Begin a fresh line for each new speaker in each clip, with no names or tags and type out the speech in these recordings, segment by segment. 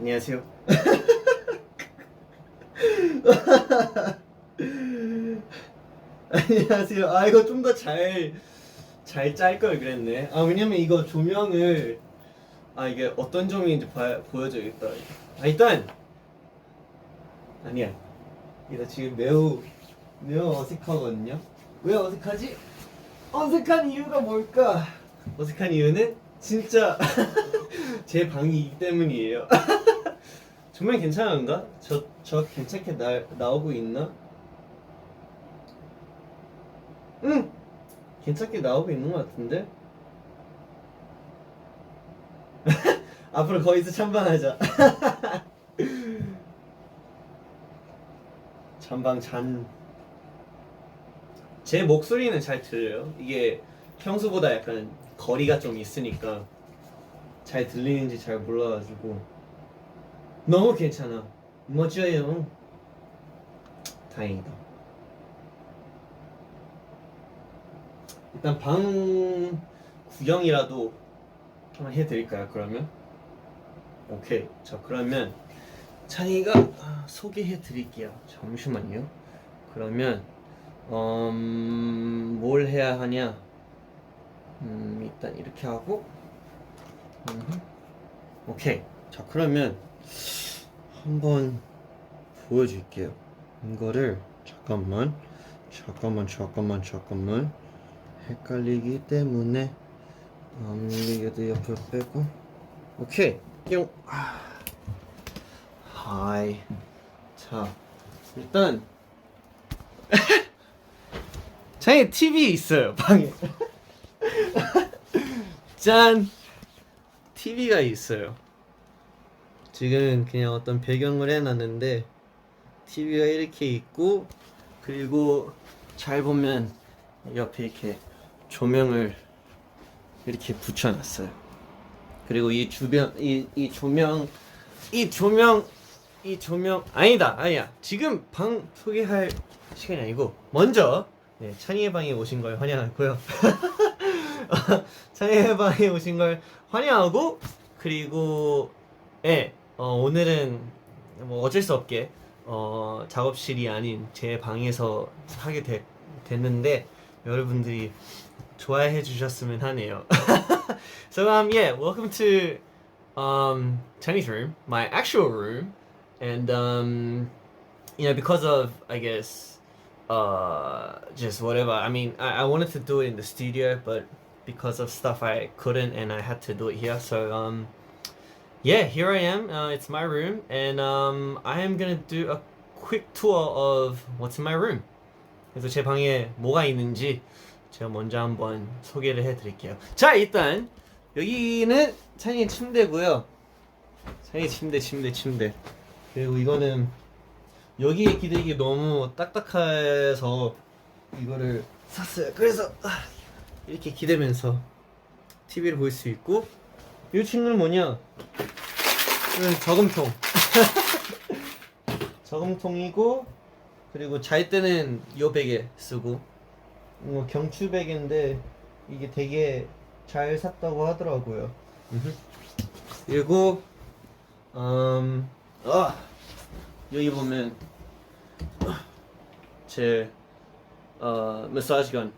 안녕하세요. 안녕하세요. 아 이거 좀 더 잘 짤 걸 그랬네. 아 왜냐면 이거 조명을 이게 어떤 조명인지 보여줘야겠다. 일단 아니야. 이거 지금 매우 어색하거든요. 왜 어색하지? 어색한 이유가 뭘까? 어색한 이유는 진짜 제 방이기 때문이에요. 정말 괜찮은가? 저 괜찮게 나오고 있나? 응! 괜찮게 나오고 있는 것 같은데? 앞으로 거기서 찬방하자. 제 목소리는 잘 들려요. 이게 평소보다 약간 거리가 좀 있으니까 잘 들리는지 잘 몰라가지고 너무 괜찮아. 멋져요. 다행이다. 일단 방 구경이라도 한번 해드릴까요? 그러면 오케이. 자 그러면 찬이가 소개해드릴게요. 잠시만요. 그러면 뭘 해야 하냐? 일단 이렇게 하고 오케이. 자 그러면 한번 보여줄게요. 이거를 잠깐만 헷갈리기 때문에 이게도 옆에 빼고 오케이. 뿅. 하이. 자 일단 저희 TV 있어요 방에. 짠. TV가 있어요. 지금 그냥 어떤 배경을 해놨는데 TV가 이렇게 있고, 그리고 잘 보면 옆에 이렇게 조명을 이렇게 붙여놨어요. 그리고 이 주변 이 조명 아니야. 지금 방 소개할 시간이 아니고 먼저 찬이의 방에 오신 걸 환영하고요. 찬이의 방에 오신 걸 환영하고, 그리고 오늘은 뭐 어쩔 수 없게 작업실이 아닌 제 방에서 하게 됐는데 여러분들이 좋아해 주셨으면 하네요. So welcome to Chinese room, my actual room, and because of I guess just whatever. I mean, I wanted to do it in the studio, but because of stuff I couldn't, and I had to do it here. So here I am. It's my room, and I am gonna do a quick tour of what's in my room. 그래서 제 방에 뭐가 있는지 제가 먼저 한번 소개를 해드릴게요. 자 일단 여기는 찬이의 침대고요. 찬이 침대. 그리고 이거는 여기에 기대기 너무 딱딱해서 이거를 샀어요. 그래서 이렇게 기대면서 TV를 볼 수 있고, 이 친구는 뭐냐? 이건 저금통. 저금통이고, 그리고 잘 때는 이 베개 쓰고, 경추 베개인데 이게 되게 잘 샀다고 하더라고요. 그리고 여기 보면 제 마사지건.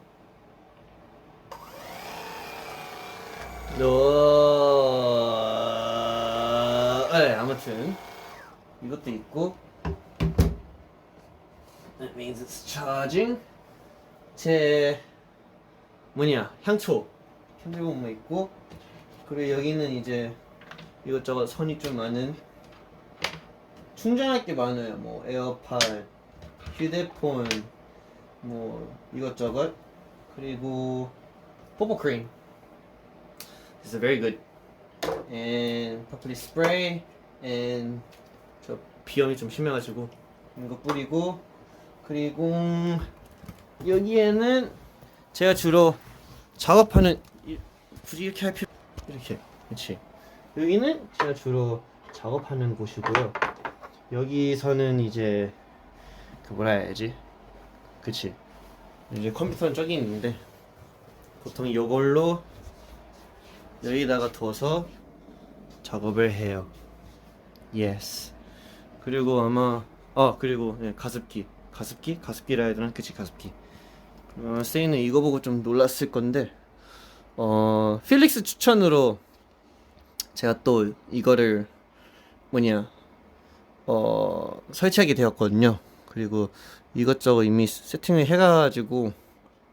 네, 아무튼 이것도 있고. That means it's charging. 제 향초 현대본무 있고, 그리고 여기는 이제 이것저것 선이 좀 많은, 충전할 게 많아요. 뭐 에어팟, 휴대폰, 뭐 이것저것. 그리고 뽀뽀 크림. This is very good. And 퍼플리 스프레이. And 저 비염이 좀 심해가지고 이거 뿌리고. 그리고 여기에는 제가 주로 작업하는, 굳이 이렇게 할 필요, 이렇게, 그렇지. 여기는 제가 주로 작업하는 곳이고요. 여기서는 이제 그 뭐라 해야지, 그치, 이제 컴퓨터는 저기 있는데 보통 이걸로 여기다가 둬서 작업을 해요. Yes. 그리고 아마 그리고 네, 가습기라 해야 되나? 그치, 가습기. 세이는 이거 보고 좀 놀랐을 건데, 필릭스 추천으로 제가 또 이거를 설치하게 되었거든요. 그리고 이것저것 이미 세팅을 해가지고,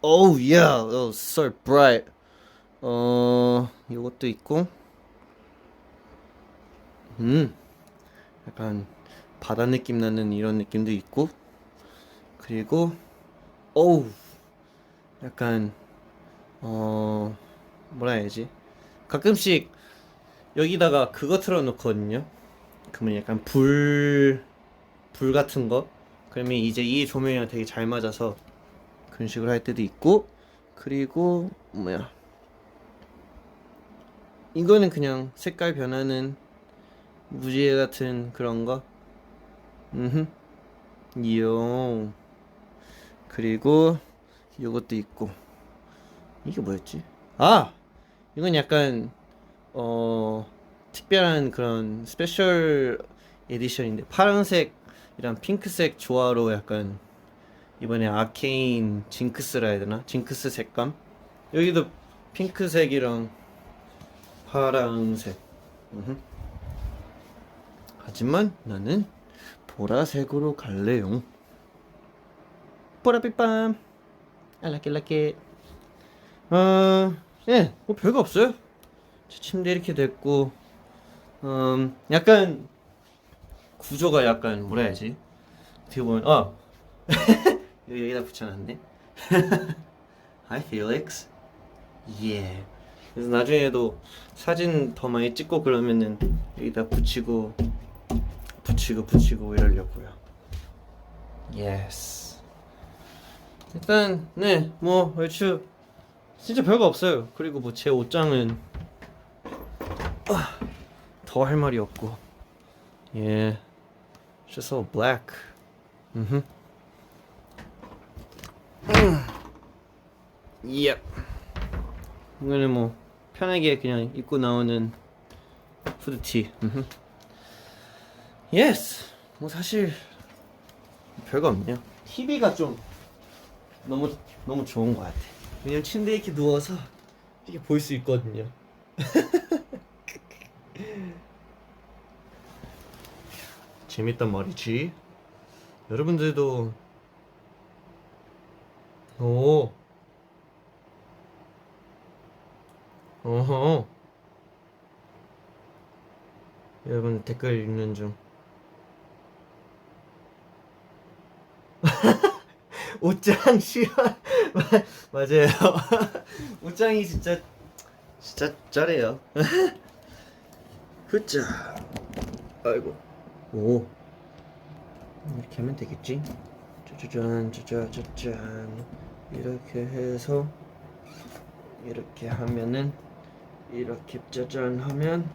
oh yeah, oh, so bright. 이것도 있고, 약간 바다 느낌 나는 이런 느낌도 있고, 그리고 약간 뭐라 해야지, 가끔씩 여기다가 그거 틀어놓거든요. 그러면 약간 불 같은 거, 그러면 이제 이 조명이랑 되게 잘 맞아서 그런 식으로 할 때도 있고. 그리고 이거는 그냥 색깔 변하는 무지개 같은 그런 거. 이용. 그리고 이것도 있고. 이게 뭐였지? 이건 약간 특별한 그런 스페셜 에디션인데, 파란색이랑 핑크색 조화로 약간 이번에 아케인 징크스라 해야 되나? 징크스 색감. 여기도 핑크색이랑 파란색. 하지만 나는 보라색으로 갈래요. 보라빛밤. I like it. 예, 뭐 별거 없어요. 제 침대 이렇게 됐고, 약간 구조가 약간 뭐라 해야지, 어떻게 보면 여기다 붙여놨네. Hi Felix. Yeah. 그래서 나중에도 사진 더 많이 찍고 그러면은 여기다 붙이고 이러려고요. Yes. 일단 네, 뭐 얼추 진짜 별거 없어요. 그리고 뭐 제 옷장은 더 할 말이 없고. Yeah. Just all black. Yep. 이거는 뭐 편하게 그냥 입고 나오는 후드티. Yes. 뭐 사실 별거 없네요. TV가 좀 너무 좋은 것 같아. 왜냐면 침대에 이렇게 누워서 이렇게 볼 수 있거든요. 재밌단 말이지. 여러분들도 어허. 여러분 댓글 읽는 중. 옷장 싫어. 맞아요. 옷장이 진짜 잘해요. 후짜. 아이고. 이렇게 하면 되겠지. 짜잔. 이렇게 해서 이렇게 하면은, 이렇게 짜잔 하면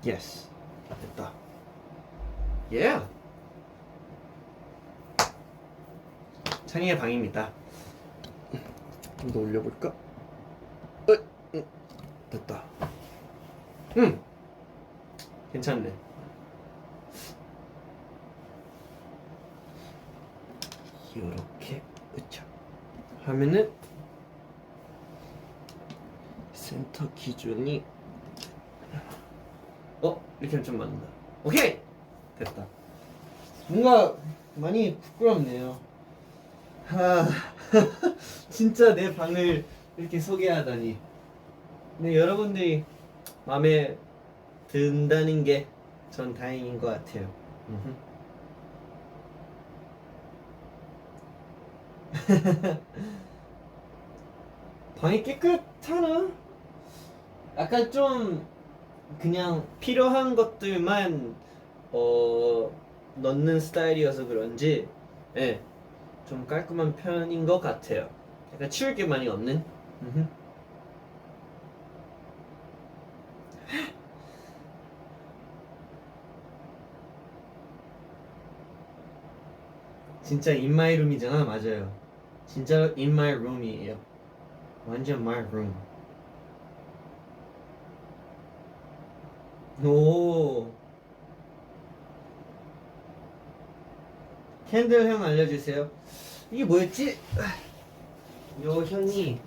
yes, 됐다. Yeah. 찬이의 방입니다. 좀 더 올려볼까? 됐다. 괜찮네. 요렇게 그쵸 하면은 센터 기준이 이렇게 하면 좀 맞는다. 오케이! 됐다. 뭔가 많이 부끄럽네요. 진짜 내 방을 이렇게 소개하다니. 근데 여러분들이 마음에 든다는 게 전 다행인 것 같아요. 방이 깨끗하나? 약간 좀 그냥 필요한 것들만 넣는 스타일이어서 그런지 예, 좀 깔끔한 편인 것 같아요. 약간 치울 게 많이 없는. 진짜 in my room이잖아. 맞아요. 진짜 in my room이에요. 완전 my room. 오. 캔들 향 알려주세요. 이게 뭐였지? 요 향이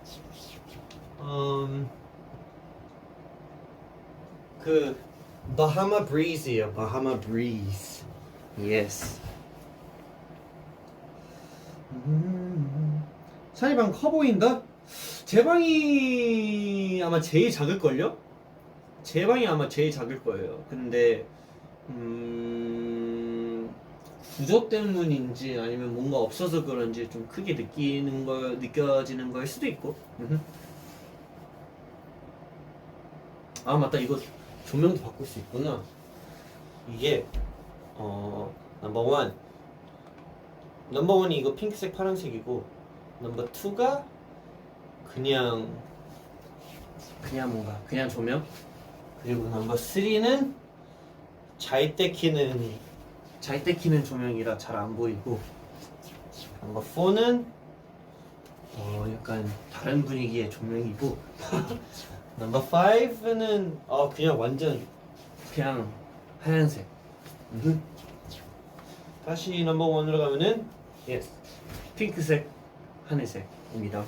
그 바하마 브리즈예요. 바하마 브리즈. 예스. 찬이 방 커 보인다? 제 방이 아마 제일 작을걸요? 제 방이 아마 제일 작을 거예요. 근데 구조 때문인지 아니면 뭔가 없어서 그런지 좀 크게 느껴지는 걸 수도 있고. 아 맞다, 이거 조명도 바꿀 수 있구나. 이게 넘버원이 이거 핑크색 파란색이고 넘버 2가 그냥 뭔가 그냥 조명. 그리고 넘버 3는 잘 때 키는 조명이라 잘 안 보이고, 넘버 4는 약간 다른 분위기의 조명이고 넘버 5는 그냥 완전 그냥 하얀색. 다시 넘버 1으로 가면은 예스, 핑크색, 하늘색입니다.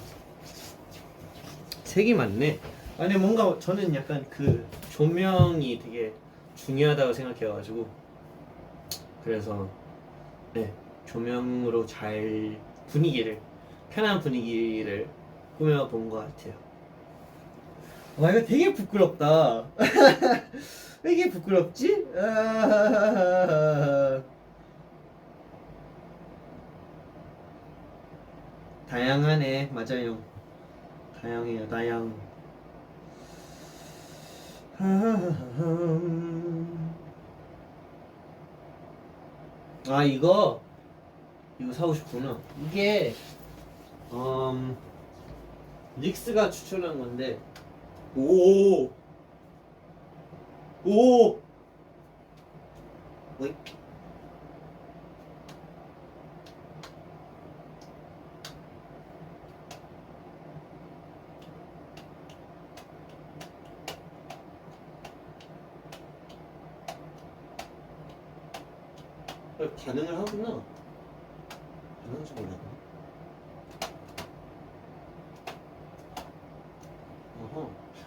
색이 많네. 아니 뭔가 저는 약간 그 조명이 되게 중요하다고 생각해가지고, 그래서 네, 조명으로 잘 편한 분위기를 꾸며본 것 같아요. 와 이거 되게 부끄럽다. 왜 이게 부끄럽지? 다양하네. 맞아요. 다양해요. 다양. 아 이거 사고 싶구나. 이게 닉스가 추천한 건데. 오. 어이? 반응을 하구나. 반응인지 몰랐네.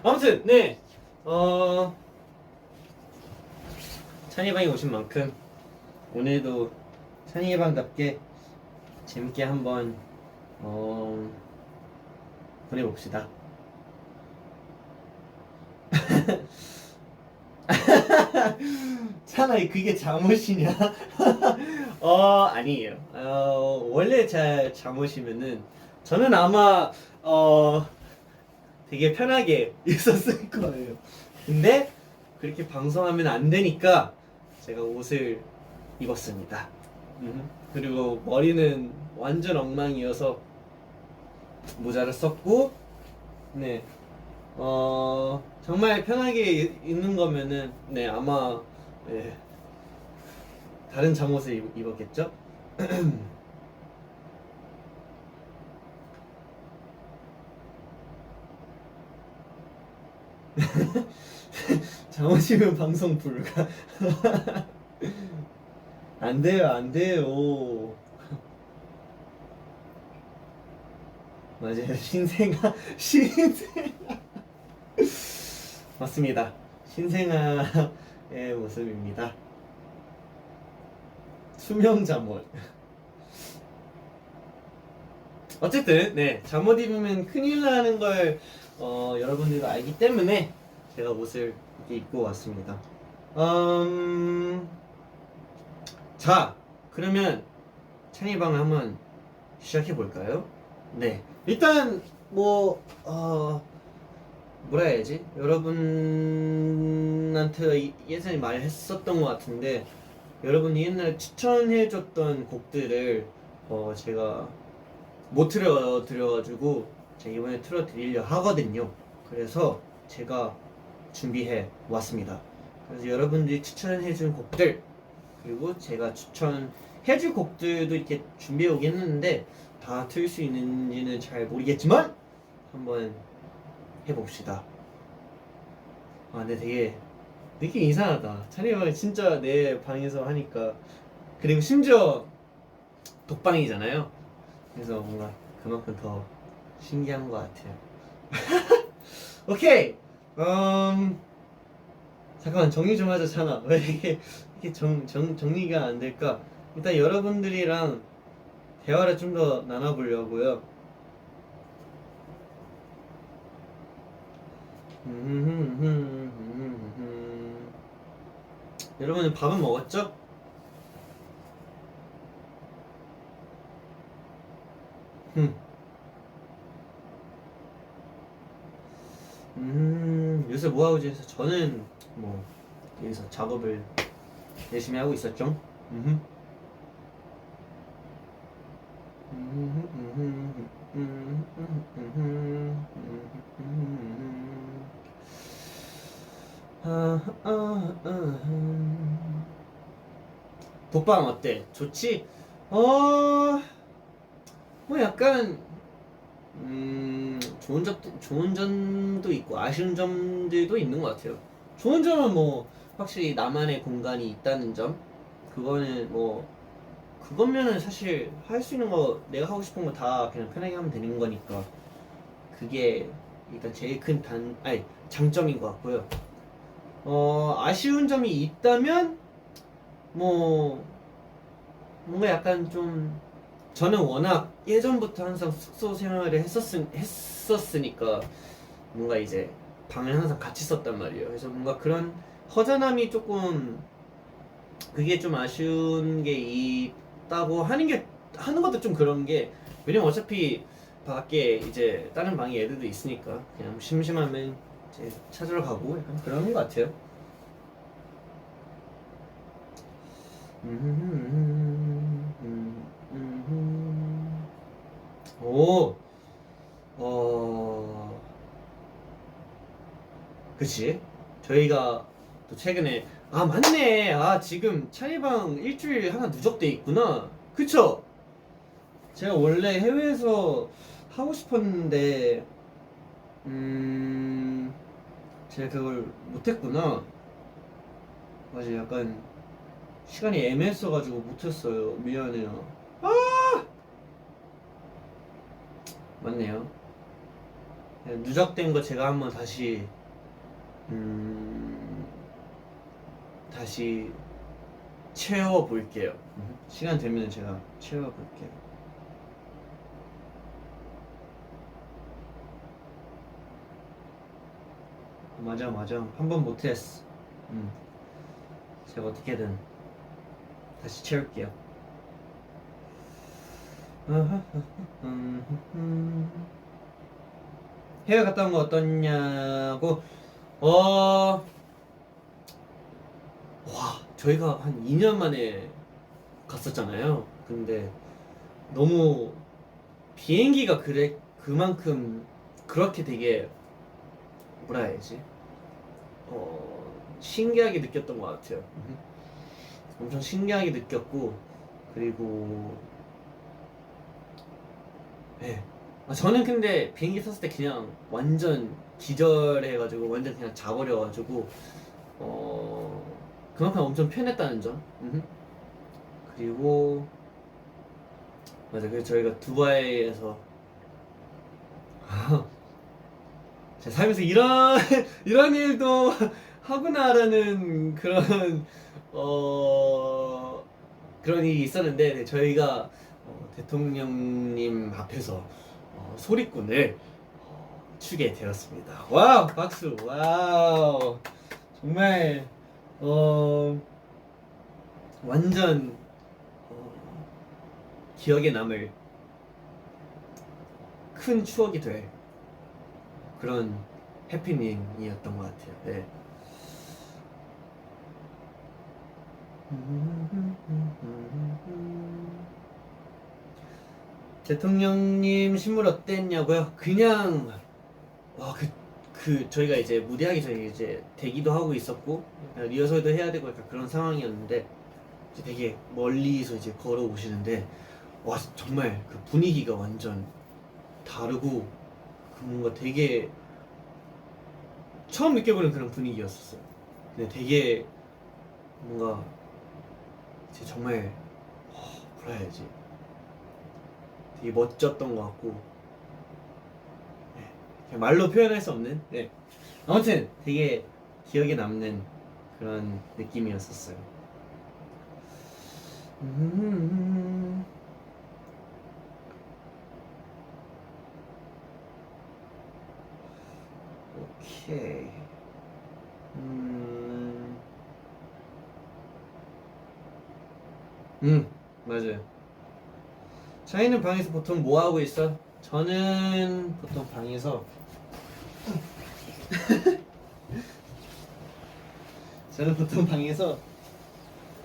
아무튼 네, 찬이방에 오신 만큼 오늘도 찬이방답게 재밌게 한번 보내봅시다. 찬아 그게 잠옷이냐? 아니에요. 원래 제 잠옷이면은 저는 아마 되게 편하게 있었을 거예요. 근데 그렇게 방송하면 안 되니까 제가 옷을 입었습니다. 그리고 머리는 완전 엉망이어서 모자를 썼고, 네, 정말 편하게 입는 거면은 네 아마 네, 다른 잠옷을 입었겠죠? 잠옷이면 방송 불가. 안 돼요. 맞아요. 신생아 맞습니다. 신생아의 모습입니다. 수명 잠옷. 어쨌든 네, 잠옷 입으면 큰일 나는 걸 여러분들도 알기 때문에 제가 옷을 이렇게 입고 왔습니다. 자, 그러면 찬이방을 한번 시작해 볼까요? 네, 일단 뭐라 해야지? 여러분한테 예전에 말했었던 것 같은데, 여러분이 옛날에 추천해줬던 곡들을 제가 못 틀어드려가지고 제가 이번에 틀어드리려 하거든요. 그래서 제가 준비해 왔습니다. 그래서 여러분들이 추천해준 곡들, 그리고 제가 추천해줄 곡들도 이렇게 준비해 오긴 했는데 다 틀 수 있는지는 잘 모르겠지만 한번 해봅시다. 아, 근데 되게 느낌 이상하다. 찬이방이 진짜 내 방에서 하니까, 그리고 심지어 독방이잖아요. 그래서 뭔가 그만큼 더 신기한 것 같아요. 오케이. 잠깐만 정리 좀 하자, 찬아. 왜 이렇게 정리가 안 될까? 일단 여러분들이랑 대화를 좀 더 나눠보려고요. 여러분 밥은 먹었죠? 요새 뭐하고 지내서 저는 뭐 여기서 작업을 열심히 하고 있었죠. 독방 어때? 좋지? 뭐 약간 좋은 점도 있고 아쉬운 점들도 있는 것 같아요. 좋은 점은 뭐 확실히 나만의 공간이 있다는 점. 그거는 뭐 그거면은 사실 할 수 있는 거, 내가 하고 싶은 거 다 그냥 편하게 하면 되는 거니까 그게 일단 제일 큰 장점인 것 같고요. 아쉬운 점이 있다면 뭐 뭔가 약간 좀, 저는 워낙 예전부터 항상 숙소 생활을 했었으니까 뭔가 이제 방을 항상 같이 썼단 말이에요. 그래서 뭔가 그런 허전함이 조금, 그게 좀 아쉬운 게 있다고 하는 것도 좀 그런 게, 왜냐면 어차피 밖에 이제 다른 방에 애들도 있으니까 그냥 심심하면 이제 찾으러 가고 약간 그런 것 같아요. 오, 어, 그치? 저희가 또 최근에, 아, 맞네. 아, 지금 찬이방 일주일 하나 누적돼 있구나. 그쵸? 제가 원래 해외에서 하고 싶었는데, 음, 제가 그걸 못했구나. 맞아, 약간 시간이 애매했어가지고 못했어요. 미안해요. 맞네요. 누적된 거 제가 한번 음, 다시 채워볼게요. 시간 되면 제가 채워볼게요. 맞아. 한 번 못했어. 제가 어떻게든 다시 채울게요. 해외 갔다 온 거 어떠냐고. 와, 저희가 한 2년 만에 갔었잖아요. 근데 너무 비행기가 그만큼 그렇게 되게, 뭐라 해야지, 신기하게 느꼈던 것 같아요. 엄청 신기하게 느꼈고, 그리고 네. 저는 근데 비행기 탔을 때 그냥 완전 기절해가지고 완전 그냥 자버려가지고 그만큼 엄청 편했다는 점. 그리고 맞아, 그래서 저희가 두바이에서 제 살면서 이런 이런 일도 하구나라는 그런 그런 일이 있었는데 네, 저희가 대통령님 앞에서 소리꾼을 추게 되었습니다. 와우 박수 와우 정말 완전 기억에 남을 큰 추억이 될 그런 해피닝이었던 것 같아요. 네. 대통령님 신물 어땠냐고요? 그냥 저희가 이제 무대하기 전에 이제 대기도 하고 있었고 리허설도 해야 되고 약간 그런 상황이었는데 이제 되게 멀리서 이제 걸어오시는데 와 정말 그 분위기가 완전 다르고 그 뭔가 되게 처음 느껴보는 그런 분위기였었어요. 근데 되게 뭔가 이제 정말 뭐라 해야지 되게 멋졌던 것 같고 네, 그냥 말로 표현할 수 없는 네. 아무튼 되게 기억에 남는 그런 느낌이었었어요. 오케이. 맞아요. 자이는 방에서 보통 뭐 하고 있어? 저는 보통 방에서 저는 보통 방에서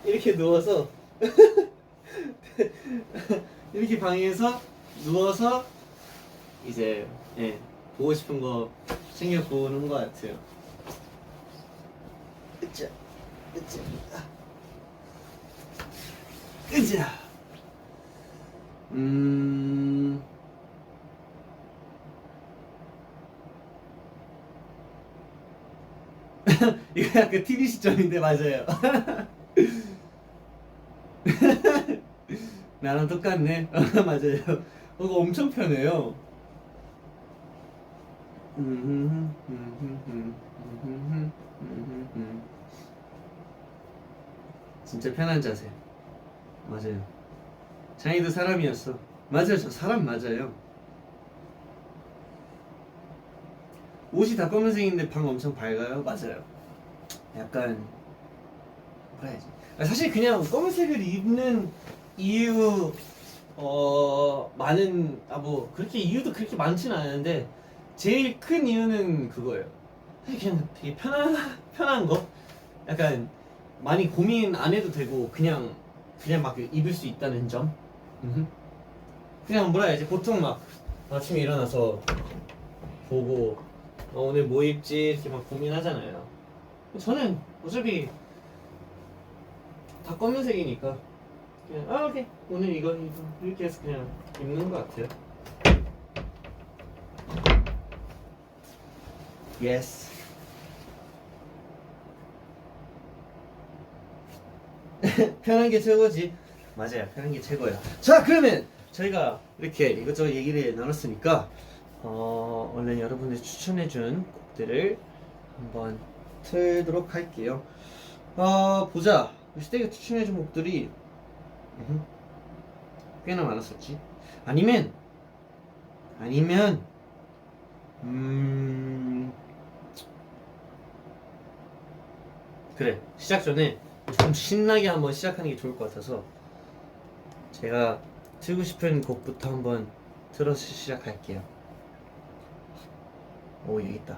이렇게 누워서 이렇게 방에서 누워서 이제 예, 보고 싶은 거 챙겨 보는 것 같아요. 으쌰, 으쌰, 으쌰. 이거 약간 TV 시점인데 맞아요. 나랑 똑같네. 맞아요. 그거 엄청 편해요. 진짜 편한 자세. 맞아요. 장이도 사람이었어. 맞아요, 저 사람 맞아요. 옷이 다 검은색인데 방 엄청 밝아요. 맞아요. 약간 뭐라 해야지. 사실 그냥 검은색을 입는 이유 많은 뭐 그렇게 이유도 그렇게 많지는 않은데 제일 큰 이유는 그거예요. 사실 그냥 되게 편한 거. 약간 많이 고민 안 해도 되고 그냥 막 입을 수 있다는 점. 그냥 뭐라 해야지. 보통 막 아침에 일어나서 보고 오늘 뭐 입지 이렇게 막 고민하잖아요. 저는 어차피 다 검은색이니까 그냥 오케이 오늘 이거 이렇게 해서 그냥 입는 것 같아요. 예스. 편한 게 최고지. 맞아요, 편한 게 최고예요. 자, 그러면 저희가 이렇게 이것저것 얘기를 나눴으니까 얼른 여러분들이 추천해준 곡들을 한번 틀도록 할게요. 보자. 시대가 추천해준 곡들이 꽤나 많았었지. 아니면 그래, 시작 전에 좀 신나게 한번 시작하는 게 좋을 것 같아서 제가 틀고 싶은 곡부터 한번 틀어서 시작할게요. 오, 여기 있다.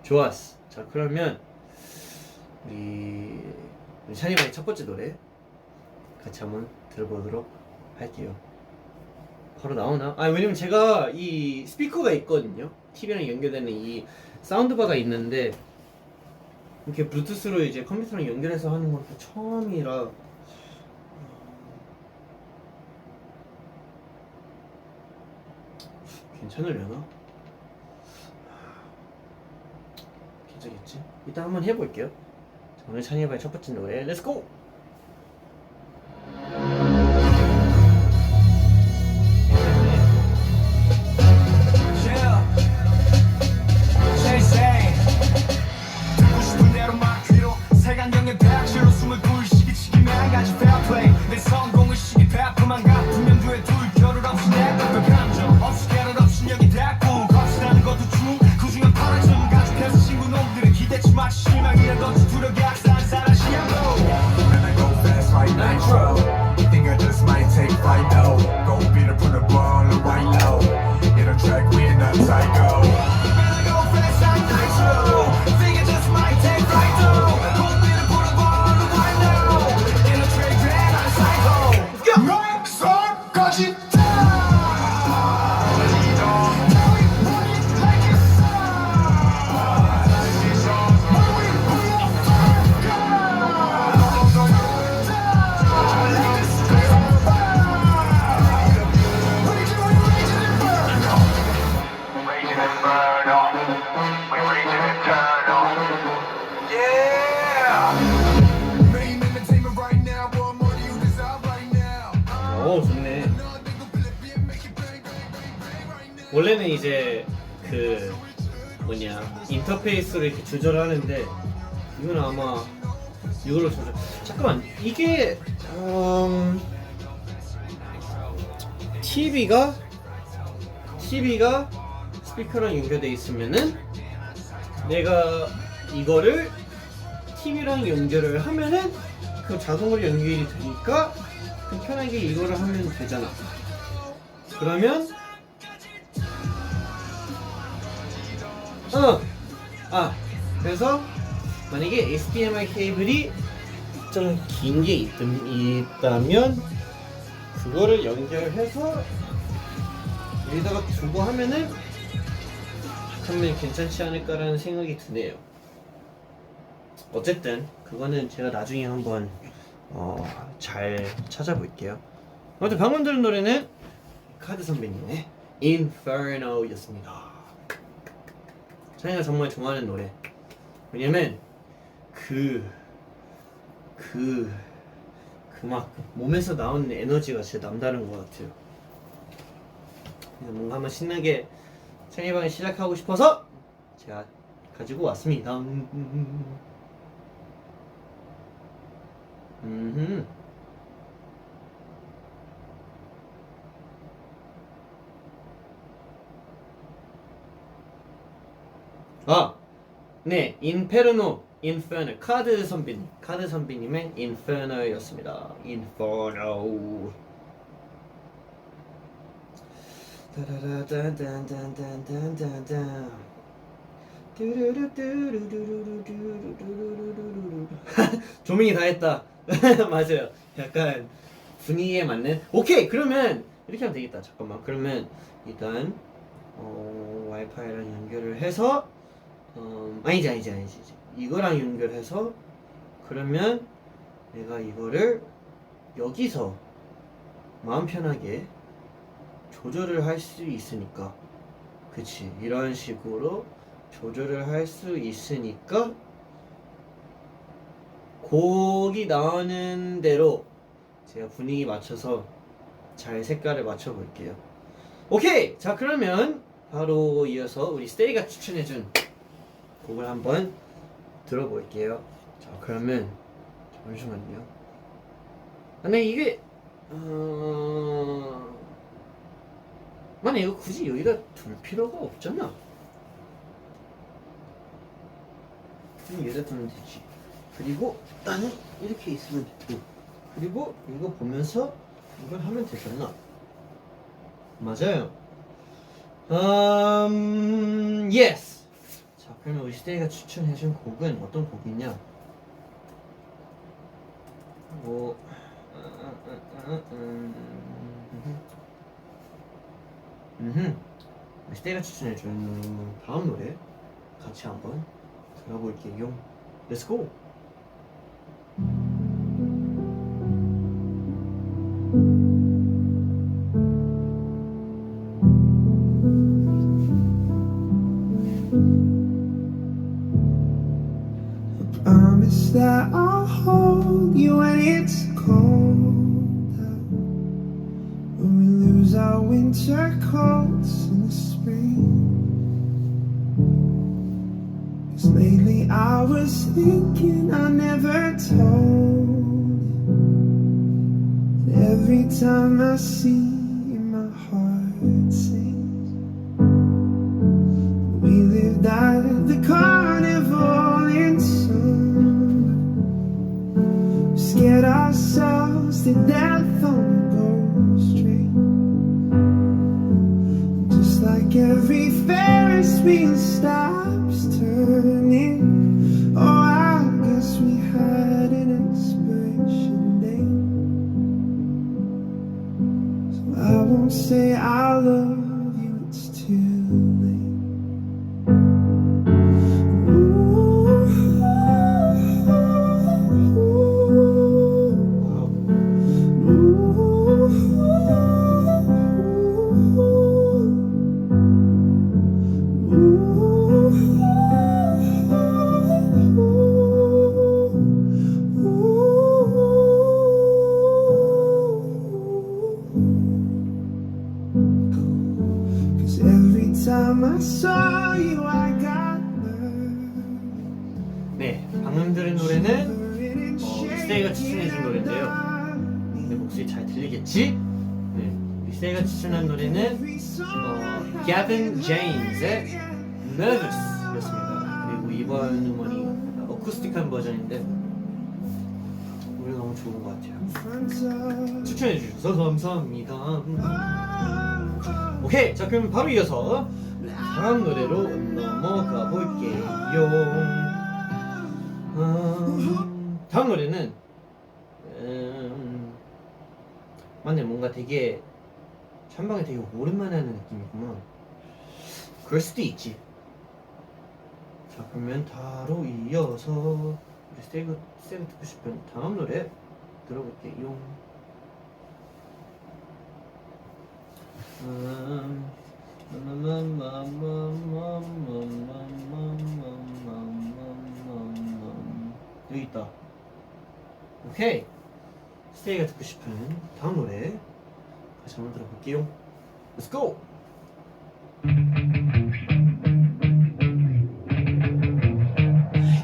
좋았어. 자, 그러면 우리 샤니바의 첫 번째 노래 같이 한번 들어보도록 할게요. 바로 나오나? 왜냐면 제가 이 스피커가 있거든요. TV랑 연결되는 이 사운드바가 있는데 이렇게 블루투스로 이제 컴퓨터랑 연결해서 하는 건 처음이라 괜찮으려나? 괜찮겠지? 일단 한번 해볼게요. 자, 오늘 찬이바의 첫 번째 노래 렛츠고! Yeah.
Inferno, we reaching eternal. Yeah. Main entertainment right now. What more do you desire right now?
오 좋네. 원래는 이제 그 뭐냐 인터페이스로 이렇게 조절하는데 이건 아마 이걸로 조절. 잠깐만 이게 TV가 스피커랑 연결돼 있으면은 내가 이거를 TV랑 연결을 하면은 그 자동으로 연결이 되니까 그 편하게 이거를 하면 되잖아. 그러면 그래서 만약에 HDMI 케이블이 좀 긴 게 있다면 그거를 연결해서 여기다가 두고 하면은 괜찮지 않을까라는 생각이 드네요. 어쨌든 그거는 제가 나중에 한번 잘 찾아볼게요. 아무튼 방금 들은 노래는 카드 선배님의 Inferno였습니다. 제가 정말 좋아하는 노래. 왜냐면 막 몸에서 나오는 에너지가 진짜 남다른 것 같아요. 그래서 뭔가 한번 신나게 생일방을 시작하고 싶어서 제가 가지고 왔습니다. 네, 인페르노, 인페르노 카드 선비님의 인페르노였습니다. 인페르노. 조명이 다 했다. 맞아요. 약간 분위기에 맞는. 오케이, 그러면 이렇게 하면 되겠다. 잠깐만. 그러면 일단 와이파이랑 연결을 해서 아니지. 이거랑 연결해서 그러면 내가 이거를 여기서 마음 편하게 조절을 할 수 있으니까, 그치? 이런 식으로 조절을 할 수 있으니까 곡이 나오는 대로 제가 분위기 맞춰서 잘 색깔을 맞춰 볼게요. 오케이! 자, 그러면 바로 이어서 우리 스테이가 추천해준 곡을 한번 들어볼게요. 자, 그러면 잠시만요. 근데 이게 만약 이거 굳이 여기다 둘 필요가 없잖아. 그럼 여기다 두면 되지. 그리고 나는 이렇게 있으면 되고, 그리고 이거 보면서 이걸 하면 되잖아. 맞아요. yes. 자, 그러면 우리 시대가 추천해준 곡은 어떤 곡이냐? 뭐 시대가 추천해준 다음 노래 같이 한번 들어볼게요. Let's go.
Promise that I'll hold you when it's cold out, when we lose our winter coats in the spring. 'Cause lately I was thinking I never told you. Every time I see you, my heart sings. We lived out at the carnival in summer, scared ourselves to death on the Gulf Street. Just like every Ferris wheel stops turning, oh, I guess we had an expiration date. So I won't say I love you, it's too late. Ooh, you I got love.
네, 방금 들은 노래는 리세이가 추천해준 노래인데요. 내 목소리 잘 들리겠지? 네, 리세이가 추천한 노래는 Gavin James의 Nervous 였습니다. 그리고 이번 음원이 어쿠스틱한 버전인데 노래 너무 좋은 것 같아요. 추천해 주셔서 감사합니다. 오케이, 자 그럼 바로 이어서 다음 노래로 넘어가 볼게요. 다음 노래는 맞네, 뭔가 되게 찬방에 되게 오랜만에 하는 느낌이구나. 그럴 수도 있지. 자 그러면 바로 이어서 우리 세이브 듣고 싶은 다음 노래 들어볼게요. 여기 있다. 오케이, 스테이가 듣고 싶은 다음 노래 다시 한번 들어볼게요. Let's go!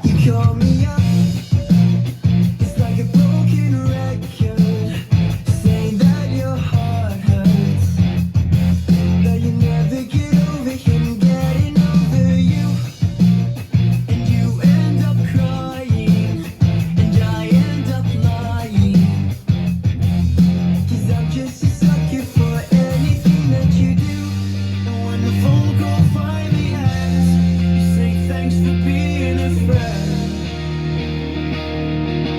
You call me up, it's like a broken record, saying that your heart hurts, that you never get over him getting over you, and you end up crying, and I end up lying, 'cause I'm just a sucker for anything that you do, and when the phone call finally ends, you say thanks for being a friend.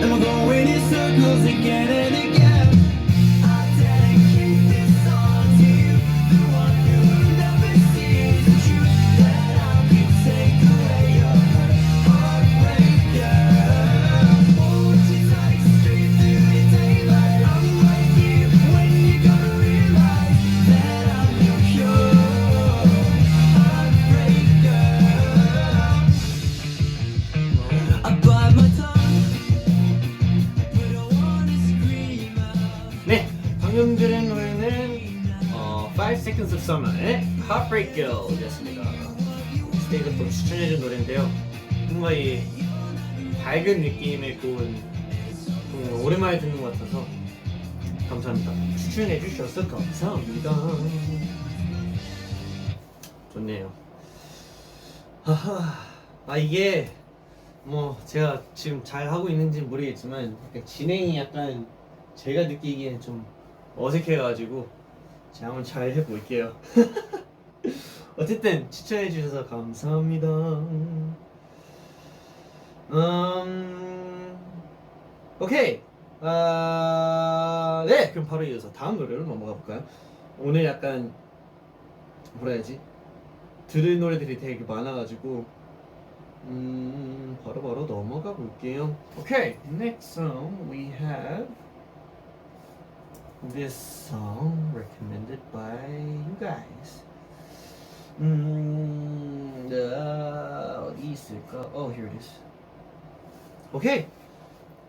And we're going in circles again and again. I dedicate this song to you, the one who never sees the truth, that I can take away your heartbreaker. Hold you tight straight through the daylight. I'm right here when you're gonna realize that I'm your pure heartbreaker. I bite my tongue, but I wanna scream out.
네, 방금 들은 노래는 5 Seconds of Summer의 Heartbreak Girl 였습니다. 스테이가 또 추천해준 노래인데요. 뭔가 이 밝은 느낌의 곡은 오랜만에 듣는 것 같아서 감사합니다. 추천해주셔서 감사합니다. 좋네요. 이게 뭐 제가 지금 잘 하고 있는지 모르겠지만 약간 진행이 약간 제가 느끼기엔 좀 어색해가지고 제가 한번 잘 해볼게요. 어쨌든 추천해주셔서 감사합니다. 오케이. 네, 그럼 바로 이어서 다음 노래로 넘어가 볼까요? 오늘 약간 뭐라 해야지? 들을 노래들이 되게 많아가지고 바로 넘어가 볼게요. Okay, next song we have this song recommended by you guys. 어디 있을까? Oh, here it is. Okay,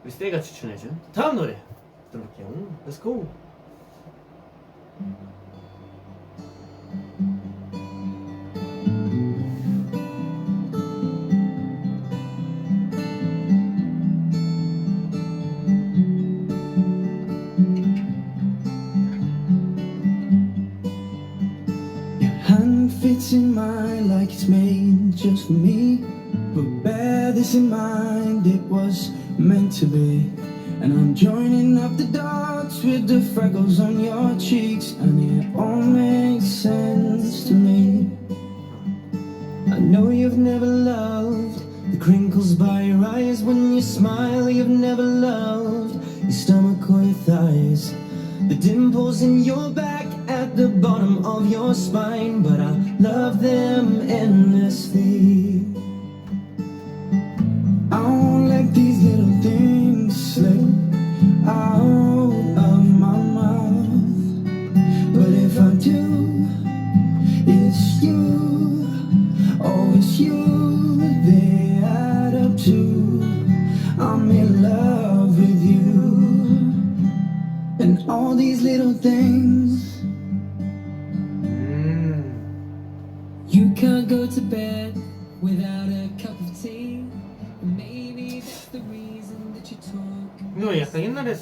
우리 스테이가 추천해준 다음 노래 들어볼게요. Let's go.
Hand fits in mine like it's made just for me. But bear this in mind, it was meant to be. And I'm joining up the dots with the freckles on your cheeks, and it all makes sense to me. I know you've never loved the crinkles by your eyes when you smile. You've never loved your stomach or your thighs, the dimples in your back at the bottom of your spine. But I love them endlessly. I won't let these little things slip out of my mouth. But if I do, it's you, oh it's you they add up to. I'm in love with you, and all these little things. You can't go to bed without a cup of tea. Maybe that's the reason that you talk.
이거 약간 옛날에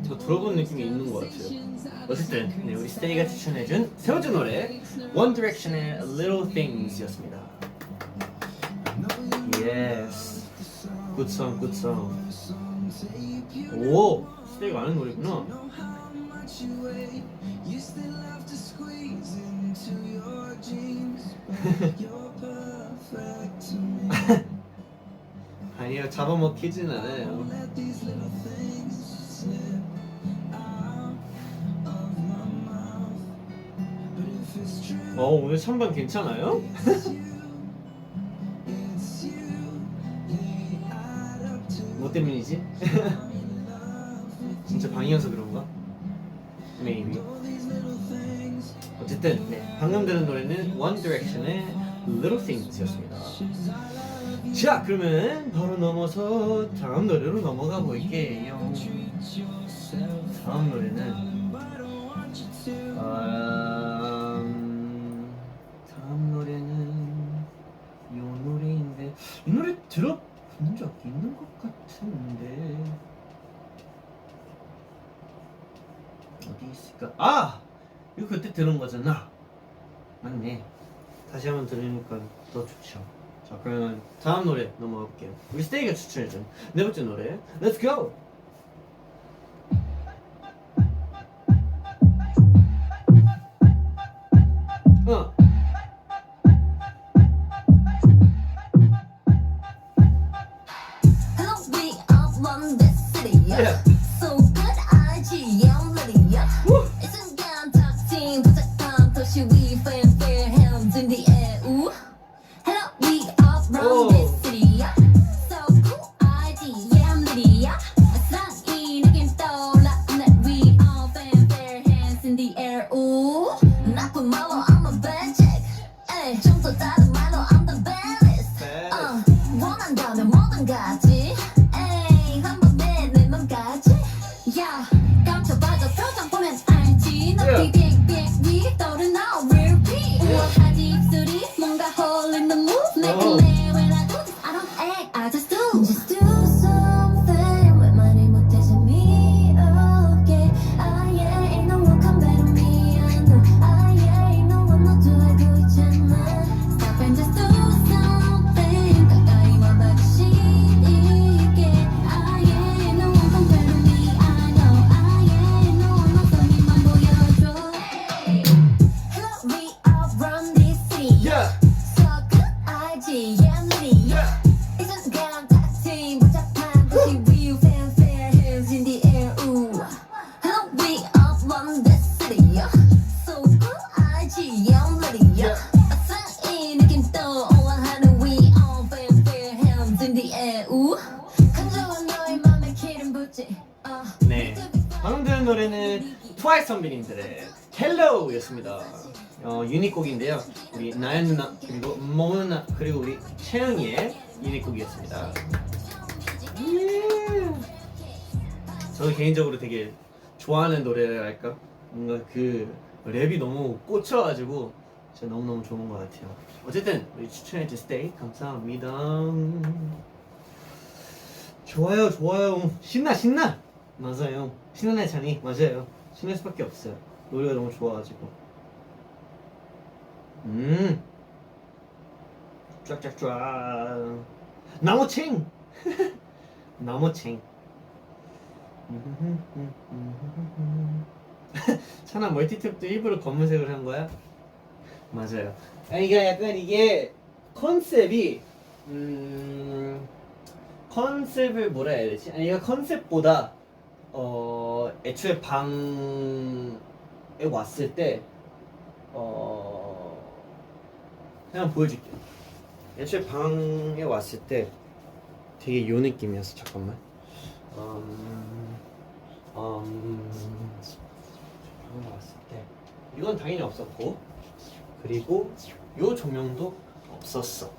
저 들어본 느낌이 있는 것 같아요. 어쨌든 네, 우리 스테이가 추천해준 세 번째 노래 One Direction의 Little Things였습니다. Yes, good song, good song. 오, 스테이가 아는 노래구나. 아니요, 잡아먹히진 않아요. 오늘 찬반 괜찮아요? 뭐 때문이지? 진짜 방이어서 그런가? Maybe. 어쨌든 네, 방금 들은 노래는 One Direction의 Little Things였습니다. 자, 그러면 바로 넘어서 다음 노래로 넘어가 볼게요. 다음 노래는 다음 노래는 이 노래인데 이 노래 들어본 적 있는 것 같은데 어디 있을까? 아! 이거 그때 들은 거잖아. 맞네. 다시 한번 들으니까 더 좋죠. 자, 그러면 다음 노래 넘어가 볼게요. 우리 스테이가 추천해준 네 번째 노래 Let's go!
Hello, we are from the city.
Yeah.
So good, IGM Lydia. It's a gun talk team, 부탁한 도시 we fanfare hands in the air. Ooh. Hello, we are from the city. So cool, IGM Lydia. 사랑이 느낌 떠올라. We all fanfare hands in the air. Ooh. 나쁜 말로 I'm a bad chick. 에이, 좀더 다른 말로 I'm the baddest. 원한다면 뭐든 가지. 에이, 한번 내 맘까지. 야, 감춰봐줘 표정 보면 알지. 너 빅빅빅 떠오르는 repeat. 우아하지 입술이 뭔가 hole in the move. Make me when I do this I don't act, I just do. Just do something. 왜 말을 못해 재미없게. Ah yeah, ain't no one come better me. I know. Ah yeah, ain't no one 너도 알고 있잖아. Stop and just do something. 가까이 와봐주시게. Ah yeah, ain't no one come better me. I know. Ah yeah, ain't no one 너도 니만 보여줘. Hello, we are from this city.
Yeah.
So good, IGM Lydia. 이젠 그냥 같이 복잡한 도시 we fanfare hands in the air. Ooh. Hello, we are from this city. So good, IGM Lydia. 사랑이 느낌 떠올라하는 we all fanfare hands in the air. Ooh. 간절한 너의 맘에 기름 붓지.
네, 방금 들은 노래는 트와이스 선배님들의 Hello였습니다. 유닛곡인데요. 우리 나연 누나 그리고 모 누나 그리고 우리 채영이의 유닛곡이었습니다. 저는 개인적으로 되게 좋아하는 노래랄까? 뭔가 그 랩이 너무 꽂혀가지고 진짜 너무너무 좋은 것 같아요. 어쨌든 우리 추천해준 스테이 감사합니다. 좋아요, 좋아요. 신나. 맞아요. 신나는 찬이 맞아요. 신날 수밖에 없어요. 노래가 너무 좋아가지고. 쫙쫙쫙. 나무챙. 나무챙. 찬아 멀티탭도 일부러 검은색을 한 거야? 맞아요. 아니 이게 약간 이게 컨셉이 컨셉을 뭐라 해야 되지? 아니 이거 컨셉보다 애초에 방에 왔을 때 그냥 보여줄게요. 애초에 방에 왔을 때 되게 요 느낌이었어. 잠깐만. 방에 왔을 때 이건 당연히 없었고, 그리고 요 조명도 없었어.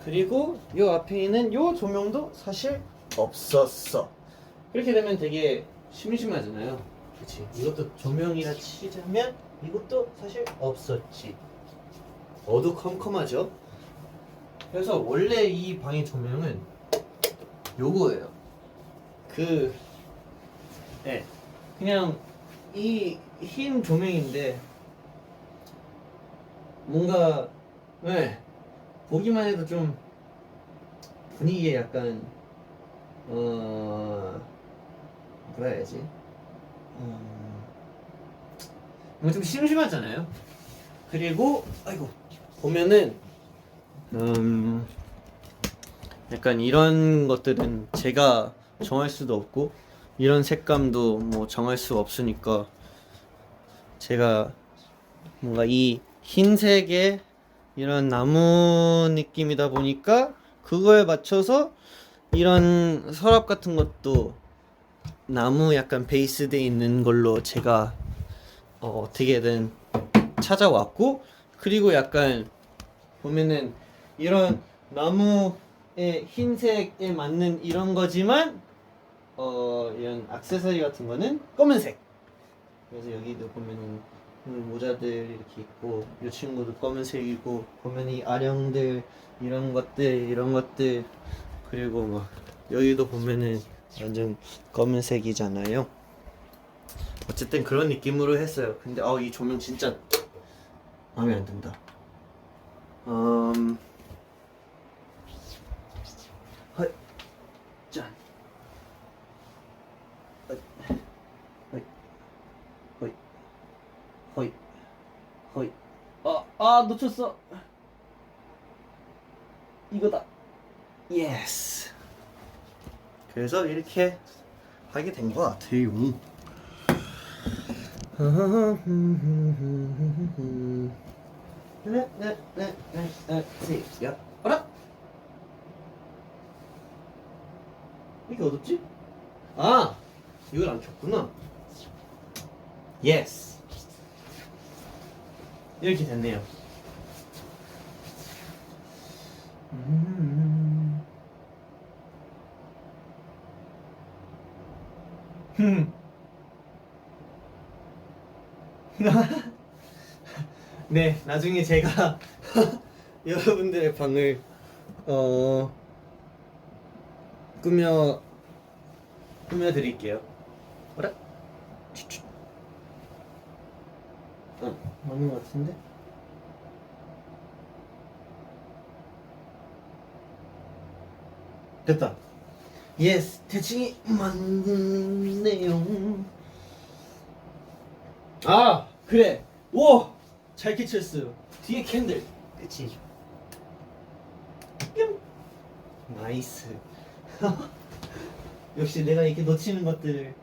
그리고 요 앞에 있는 요 조명도 사실 없었어. 그렇게 되면 되게 심심하잖아요. 그치? 이것도 조명이라 치자면 이것도 사실 없었지. 어두컴컴하죠? 그래서 원래 이 방의 조명은 요거예요. 네, 그냥 이 흰 조명인데 뭔가 네, 보기만 해도 좀 분위기에 약간 뭐라 해야지? 뭔가 좀 심심하잖아요. 그리고 아이고 보면은 약간 이런 것들은 제가 정할 수도 없고 이런 색감도 뭐 정할 수 없으니까 제가 뭔가 이 흰색의 이런 나무 느낌이다 보니까 그거에 맞춰서 이런 서랍 같은 것도 나무 약간 베이스돼 있는 걸로 제가 어떻게든 찾아왔고, 그리고 약간 보면은 이런 나무의 흰색에 맞는 이런 거지만 이런 액세서리 같은 거는 검은색. 그래서 여기도 보면은 모자들 이렇게 있고 이 친구도 검은색이고 보면 이 아령들 이런 것들 그리고 막 여기도 보면은 완전 검은색이잖아요. 어쨌든 그런 느낌으로 했어요. 근데 이 조명 진짜 마음에 안 든다. 헐, 짠. 헐, 헐, 헐, 헐, 헐. 놓쳤어. 이거다. 예스. 그래서 이렇게 하게 된 것 같아요. 야, 어라? 이게 어둡지? 이걸 안 켰구나. 예스. 이렇게 됐네요. 네, 나중에 제가 여러분들의 방을 꾸며 드릴게요. 어라? 맞는 것 같은데? 됐다. 예스, 대칭이 맞네요. 그래. 오, 잘 캐치했어요. 뒤에 캔들. 그치? 뿅. 나이스. 역시 내가 이렇게 놓치는 것들을.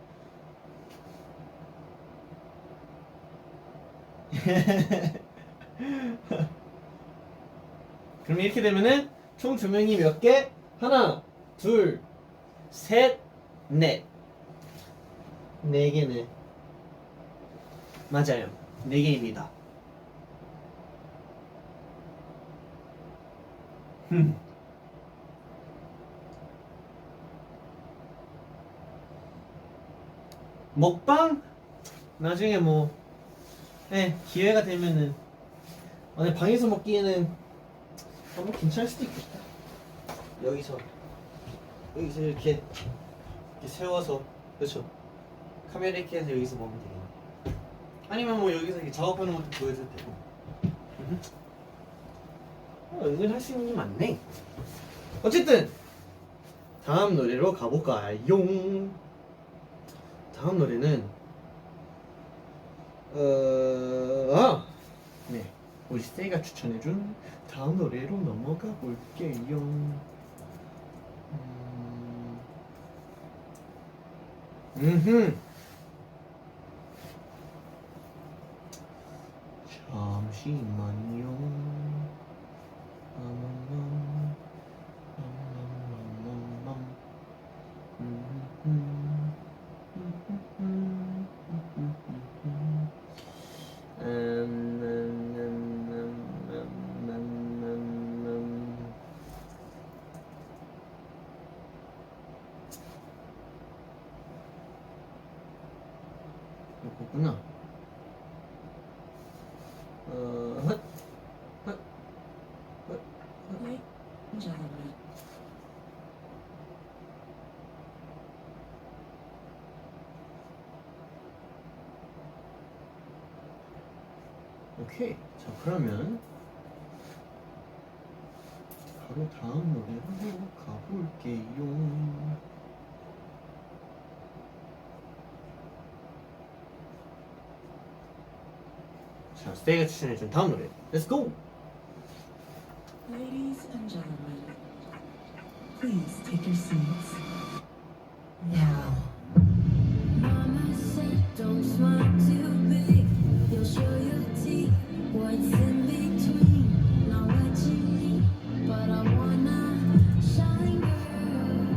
그럼 이렇게 되면은 총 조명이 몇 개? 하나, 둘, 셋, 넷. 네 개네. 맞아요. 네 개입니다. 먹방? 나중에 뭐, 기회가 되면은, 근데 방에서 먹기에는 뭐 괜찮을 수도 있겠다. 여기서 이렇게 세워서, 그렇죠? 카메라 이렇게 해서 여기서 먹으면 되겠네. 아니면 뭐 여기서 이렇게 작업하는 것도 보여줘도 되고. 은근 할 수 있는 게 많네. 어쨌든 다음 노래로 가볼까요? 다음 노래는 네, 우리 세이가 추천해준 다음 노래로 넘어가 볼게요. 잠시만요. 이거구나. 헛, 헛, 헛, 헛.
and gentlemen.
오케이. 자, 그러면 바로 다음 노래로 가볼게요. 자, 스테이가 추천해준 다음 노래. Let's go!
Ladies and gentlemen, please take your seats. Now.
Mama said, don't smile too big. You'll show your teeth. What's in between? Not what you need, but I wanna shine, girl.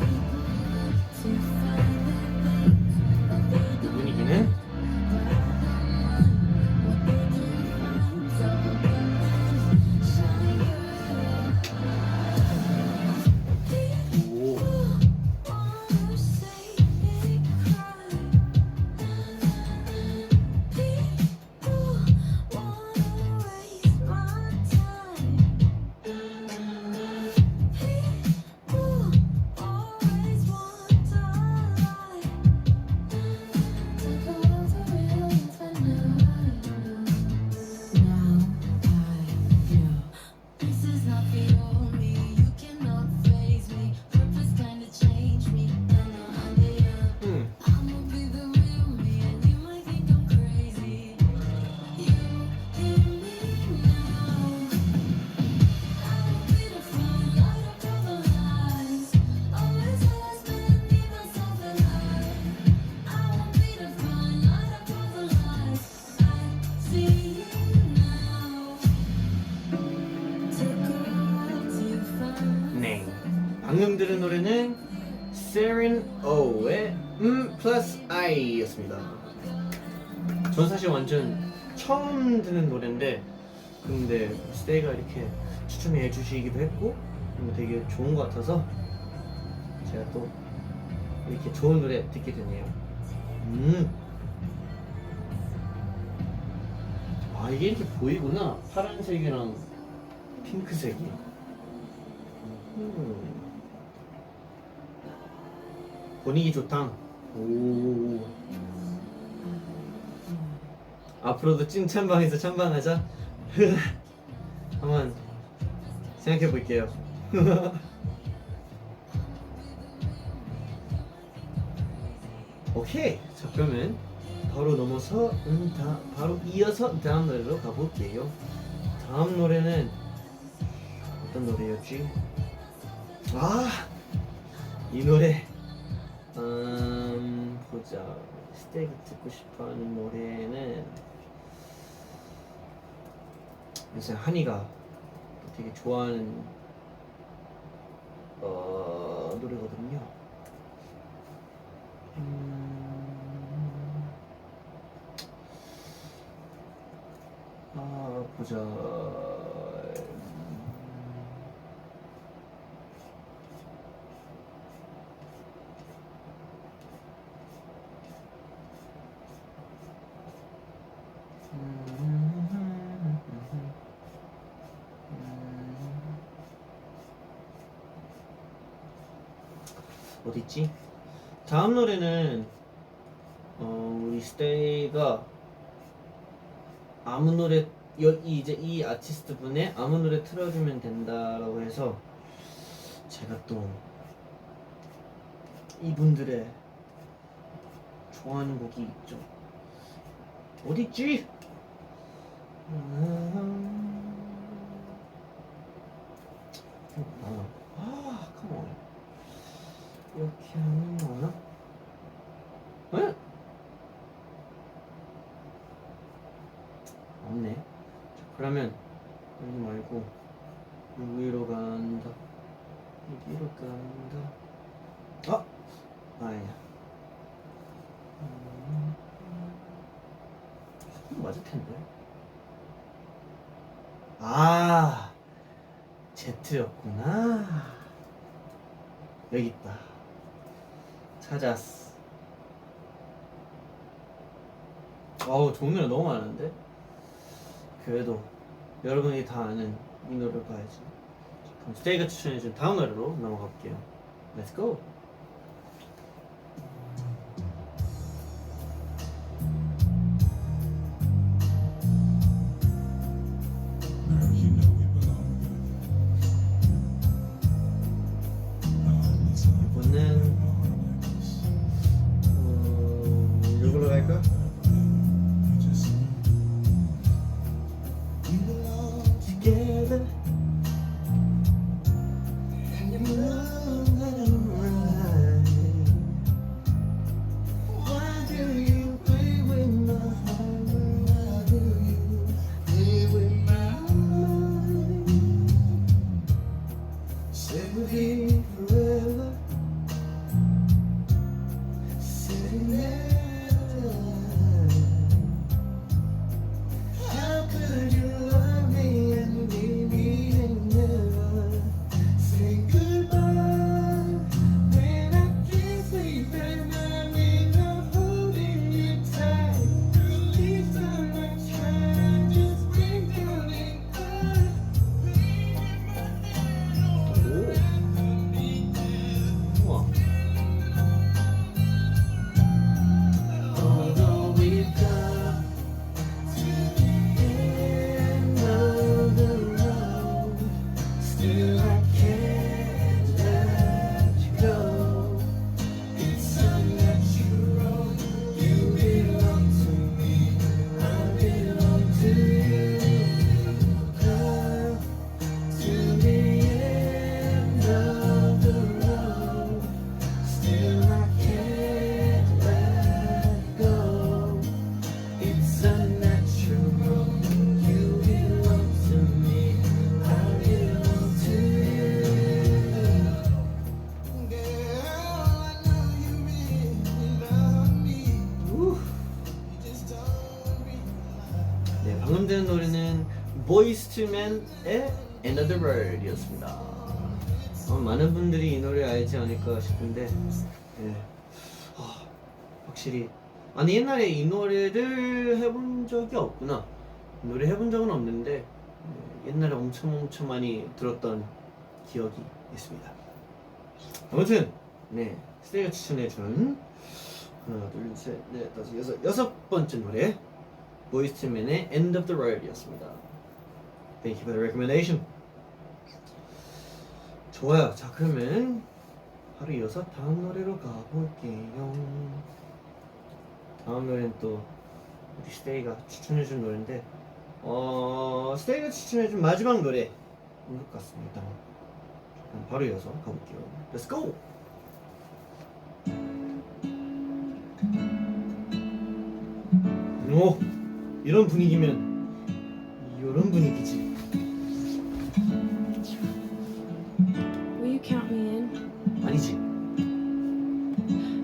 People look to find the things that they don't
분위기는
but I don't mind what they can find. So get that shine, girl.
오.
Wanna say it, cry. People wanna waste my time. People always want a lie. Take all the real infinite. Now I know this is not the old me. You cannot phase me. Purpose kinda changed me, and I'm the I'ma be the real me, and you might think I'm crazy. You hear me now. I will be the fun, light up all the lies. Always has been me, myself, and I won't be the fun, light up all the lies. I see you now. Took a while to find.
네. 방금 들은 노래는 Seren O의 plus I였습니다. 전 사실 완전 처음 듣는 노래인데, 근데 스테이가 이렇게 추천해 주시기도 했고 되게 좋은 것 같아서 제가 또 이렇게 좋은 노래 듣게 되네요. 아, 이게 이렇게 보이구나. 파란색이랑 핑크색이. 분위기 좋다. 오. 앞으로도 찐찬방에서 찬방하자. 한번 생각해 볼게요. 오케이. 자, 그러면 바로 넘어서 바로 이어서 다음 노래로 가볼게요. 다음 노래는 어떤 노래였지? 아, 이 노래. 보자. 스테이크 듣고 싶어하는 노래는 요새 한이가 되게 좋아하는 노래거든요. 보자. 어딨지? 다음 노래는 우리 스테이가 아무 노래 이제 이 아티스트 분의 아무 노래 틀어주면 된다라고 해서 제가 또 이분들의 좋아하는 곡이 있죠. 어딨지? 컴온. 이렇게 하면 나오나? 에? 없네. 자, 그러면 여기 말고 여기로 간다. 여기로 간다. 아니야. 맞을 텐데. Z였구나. 여기 있다. 찾았어. 좋은 노래 너무 많은데? 그래도 여러분이 다 아는 이 노래로 가야지. 그럼 스테이가 추천해준 다음 노래로 넘어가 볼게요. Let's go.
Girl, you know we belong together.
이번엔 이걸로 갈까? Together. And you know that I'm right. Why do you play with my heart? Why do you play with my mind? Say we'll be forever. Sitting there. How could you love me and leave me and never say goodbye? When I can't sleep and I'm in love holding you tight. Please don't try, just bring down and cry. 우와. Although we've come to the end of the road, still I can't let you go. It's unnatural. You belong to me, I belong to you. Come to the end of the road, still I can't let go. It's unnatural. You belong to me, I belong to you. Girl, I know you really love me. You just don't realize. 네, 방금 들은 노래는 보이스투맨의 Another World이었습니다. 많은 분들이 이 노래 알지 않을까 싶은데, 네. 확실히 아니 옛날에 이 노래를 해본 적이 없구나. 이 노래 해본 적은 없는데 옛날에 엄청 많이 들었던 기억이 있습니다. 아무튼 네 스테이가 추천해준 하나 둘셋넷 다섯 여섯 번째 노래 보이스맨의 End of the Road이었습니다. Thank you for the recommendation. 좋아요. 자 그러면 바로 이어서 다음 노래로 가볼게요. 다음 노래는 또 우리 스테이가 추천해준 노래인데 스테이가 추천해준 마지막 노래인 것 같습니다. 그럼 바로 이어서 가볼게요. Let's go! 오! 이런 분위기면 이런 분위기지.
Will you count me in?
아니지.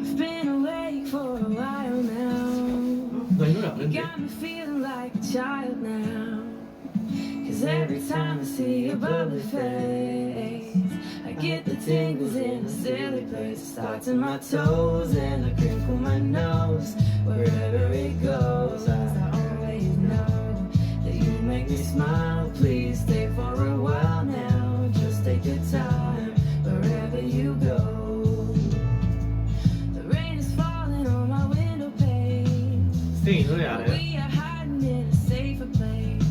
I've been awake for a while now.
나 이 노래
You
아는데?
got me feeling like a child now. Cause every time I see your bubbly face, I get the tingles in a silly place. It starts in my toes and I crinkle my nose. Wherever it goes, I always know that you make me smile. Please stay for a while now. Just take your time wherever you go. The rain is falling on my window pane.
스테이 이 노래 알아요?
We are hiding in a safer place.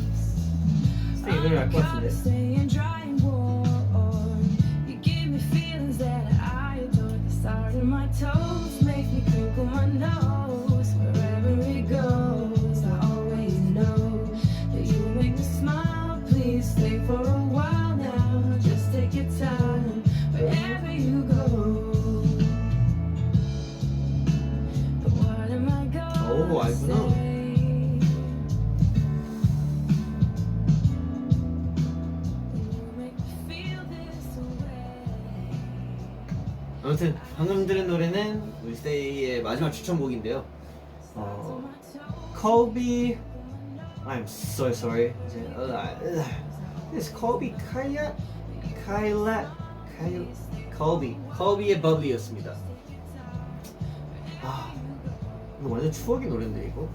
스테이 이 노래 알 것 같은데?
Staying dry and warm. You give me feelings that I adore. The start of my toes make me crinkle my nose. Wherever it goes, I always know that you make me smile. Please stay for a while now. Just take your time wherever you go. But what am I
오,
gonna
알구나.
say?
아무튼 방금 들은 노래는 우리 스테이의 마지막 추천곡인데요. Kobe, I'm so sorry. It's Kobe Kobe의 Bubbly였습니다. 이거 완전 추억의 노래인데 이거.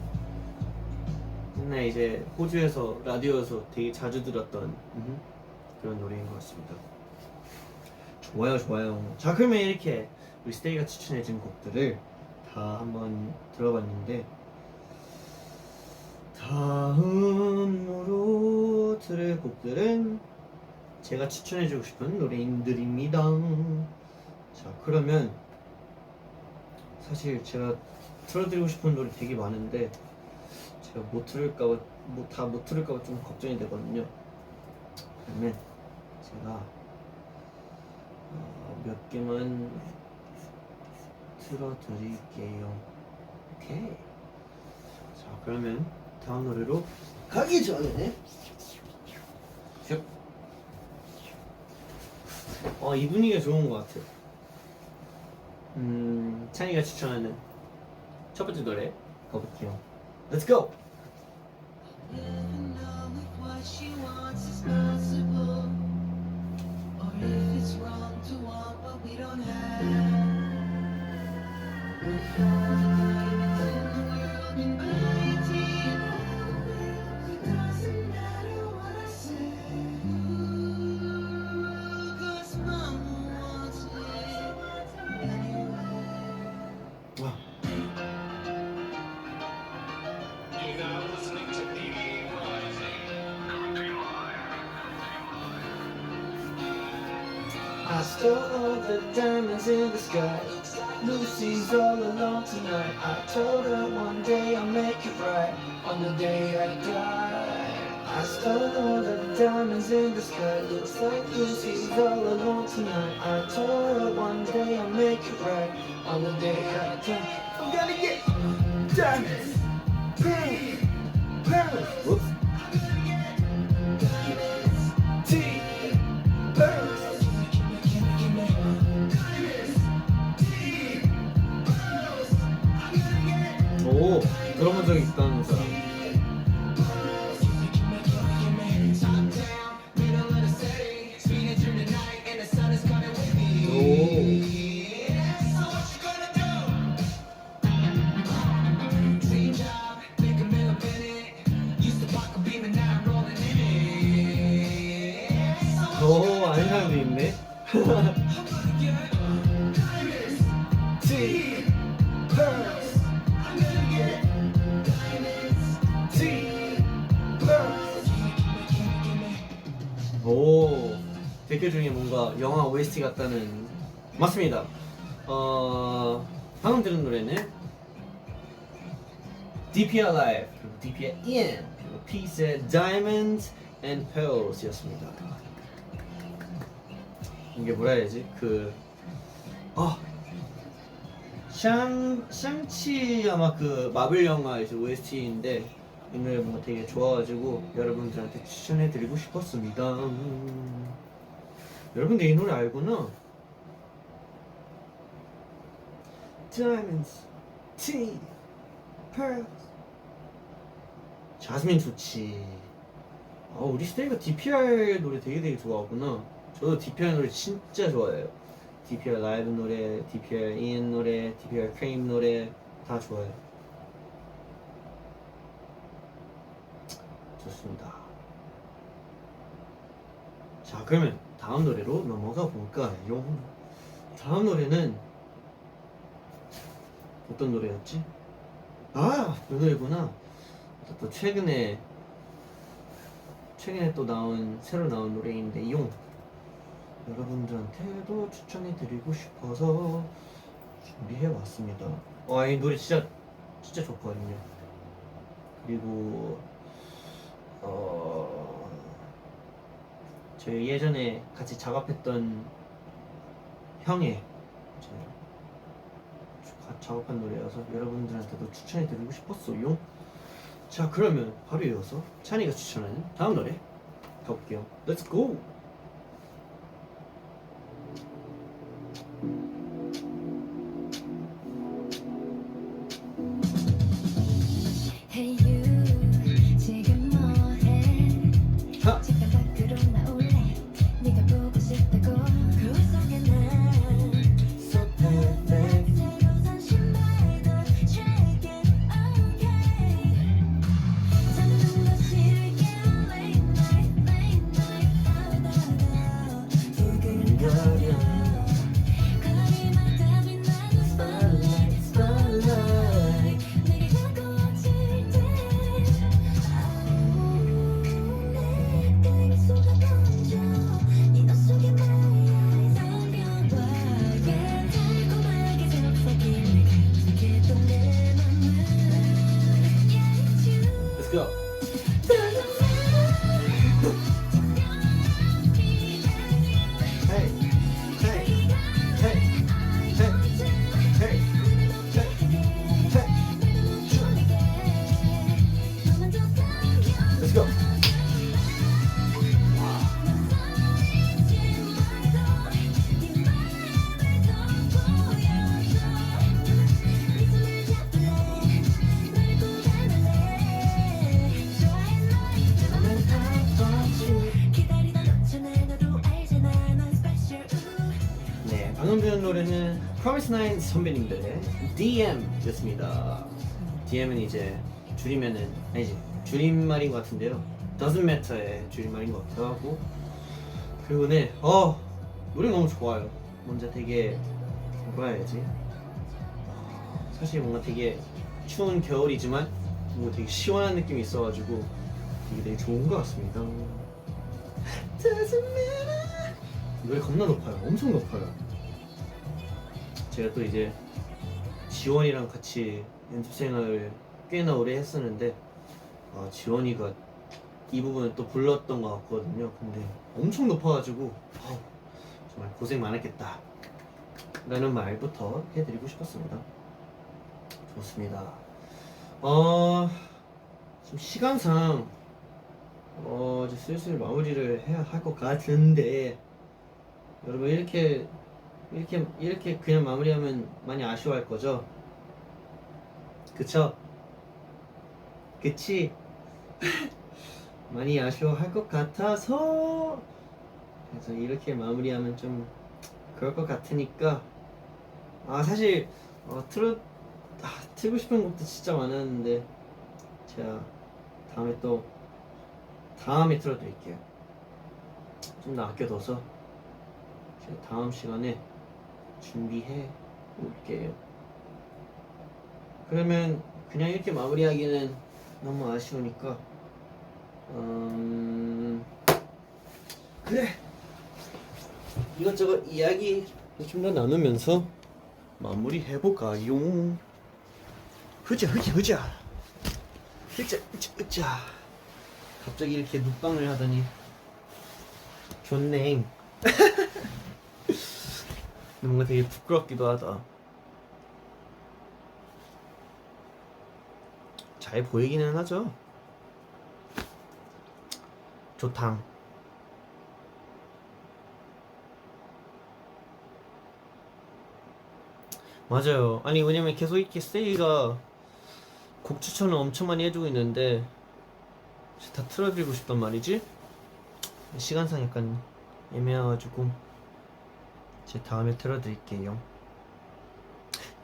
옛날 이제 호주에서 라디오에서 되게 자주 들었던 그런 노래인 것 같습니다. 좋아요, 좋아요. 자, 그러면 이렇게 우리 스테이가 추천해준 곡들을 다 한번 들어봤는데, 다음으로 들을 곡들은 제가 추천해주고 싶은 노래인들입니다. 자, 그러면 사실 제가 틀어드리고 싶은 노래 되게 많은데 제가 다 못 들을까봐 좀 걱정이 되거든요. 그러면 제가 몇 개만 틀어드릴게요. 오케이. 자, 그러면 다음 노래로 가기 전에 슉. 이 분위기가 좋은 것 같아요. 찬이가 추천하는 첫 번째 노래 가볼게요. Let's go!
Never know if what she wants is possible, or if it's wrong to want what we don't have. With all the diamonds in the world and beauty in the world, it doesn't matter what I say. 'Cause mama wants it anyway.
와. I stole all the diamonds in the sky. Lucy's all alone tonight. I told her one day I'll make it right on the day I die. I stole all the diamonds in the sky. Looks like Lucy's all alone tonight. I told her one day I'll make it right on the day I die. I'm gonna get diamonds, pearls, whoops. 오, 들어본 적 있다는 사람. 오. 오, 아는 사람도 있네. 오, 댓글 중에 뭔가 영화 OST 같다는. 맞습니다. 방금 들은 노래는 DPR Live, 그리고 DPR In, 그리고 Peace의 Diamonds and Pearls 였습니다. 이게 뭐라 해야지? 샹치 아마 그 마블 영화 이제 OST인데 이 노래 뭔가 되게 좋아가지고 여러분들한테 추천해드리고 싶었습니다. 여러분들 이 노래 알구나? Diamonds, Tea, Pearls. 자스민 좋지. 우리 스테이가 DPR 노래 되게 좋아하구나. 저도 DPR 노래 진짜 좋아해요. DPR 라이브 노래, DPR 인 노래, DPR 크림 노래 다 좋아해요. 좋습니다. 자, 그러면 다음 노래로 넘어가 볼까요? 다음 노래는 어떤 노래였지? 이 노래구나. 또 최근에 또 새로 나온 노래인데 여러분들한테도 추천해드리고 싶어서 준비해왔습니다. 이 노래 진짜 좋거든요. 그리고 저희 예전에 같이 작업했던 형의 작업한 노래여서 여러분들한테도 추천해드리고 싶었어요. 자, 그러면 바로 이어서 찬이가 추천하는 다음 노래 가볼게요. Let's go!
Hey you 지금 뭐해
하!
잠깐 밖으로 나올래 네가 보고 싶다고 거울 속에 난
So perfect.
새로 산 신발도 check it okay 잠든 거 싫을게 late night
방금 들은 노래는 Promise Nine 선배님들의 DM였습니다. DM은 이제 줄이면은 아니지 줄임말인 것 같은데요. Doesn't Matter의 줄임말인 것 같기도 하고. 그리고 네, 노래 너무 좋아요. 먼저 되게 뭐라 해야지? 사실 뭔가 되게 추운 겨울이지만 뭔가 되게 시원한 느낌이 있어가지고 되게 좋은 것 같습니다. Doesn't matter. 노래 겁나 높아요. 엄청 높아요. 제가 또 이제 지원이랑 같이 연습 생활을 꽤나 오래 했었는데 지원이가 이 부분을 또 불렀던 것 같거든요. 근데 엄청 높아가지고 정말 고생 많았겠다 라는 말부터 해드리고 싶었습니다. 좋습니다. 지금 시간상 이제 슬슬 마무리를 해야 할 것 같은데 여러분 이렇게 그냥 마무리하면 많이 아쉬워할 거죠? 그쵸? 그치? 많이 아쉬워할 것 같아서 그래서 이렇게 마무리하면 좀 그럴 것 같으니까 사실 틀고 싶은 곡도 진짜 많았는데 제가 다음에 틀어드릴게요. 좀 더 아껴둬서 제가 다음 시간에 준비해 올게요. 그러면 그냥 이렇게 마무리하기는 너무 아쉬우니까 그래 이것저것 이야기 좀 더 나누면서 마무리 해볼까요? 흐자 갑자기 이렇게 눕방을 하더니 좋네. 뭔가 되게 부끄럽기도 하다. 잘 보이기는 하죠. 좋당. 맞아요. 아니 왜냐면 계속 이렇게 세이가 곡 추천을 엄청 많이 해주고 있는데 다 틀어드리고 싶단 말이지. 시간상 약간 애매해가지고 제 다음에 틀어드릴게요.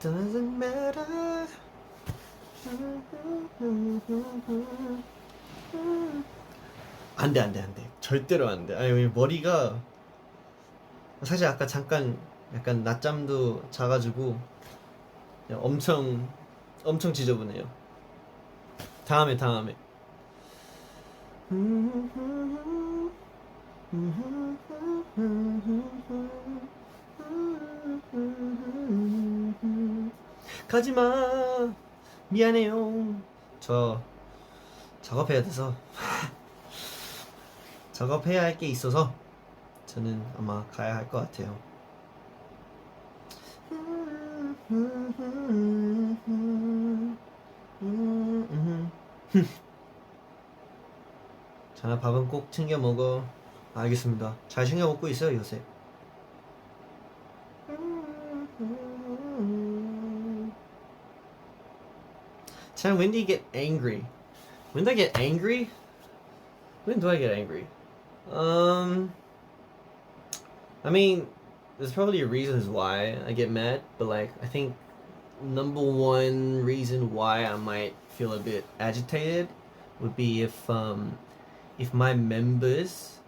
Doesn't matter. 안돼 절대로 안돼. 아니 머리가 사실 아까 잠깐 약간 낮잠도 자가지고 엄청 지저분해요. 다음에 가지마 미안해요. 저 작업해야 돼서 작업해야 할 게 있어서 저는 아마 가야 할 것 같아요. 자, 밥은 꼭 챙겨 먹어. 알겠습니다. 잘 챙겨 먹고 있어요 요새. 참, when do you get angry? When do I get angry? When do I get angry? I mean, there's probably reasons why I get mad, but like I think number one reason why I might feel a bit agitated would be if my members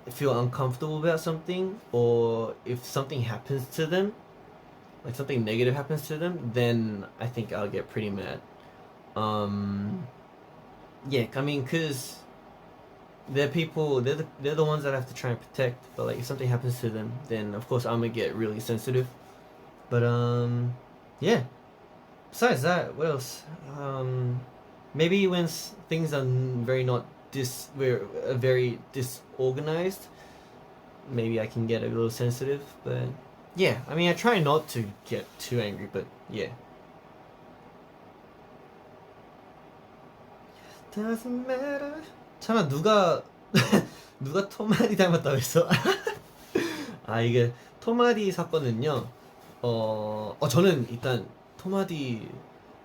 feel uncomfortable about something, or if something happens to them, like something negative happens to them, then I think I'll get pretty mad. Yeah, I mean, cause they're people, they're the ones that I have to try and protect. But like, if something happens to them, then of course I'm gonna get really sensitive. But yeah. Besides that, what else? Maybe when things are very disorganized, maybe I can get a little sensitive. But yeah, I mean, I try not to get too angry, but yeah. Doesn't matter. 참아, 누가 토마디 닮았다고 했어? 이게 토마디 사건은요. 저는 일단 토마디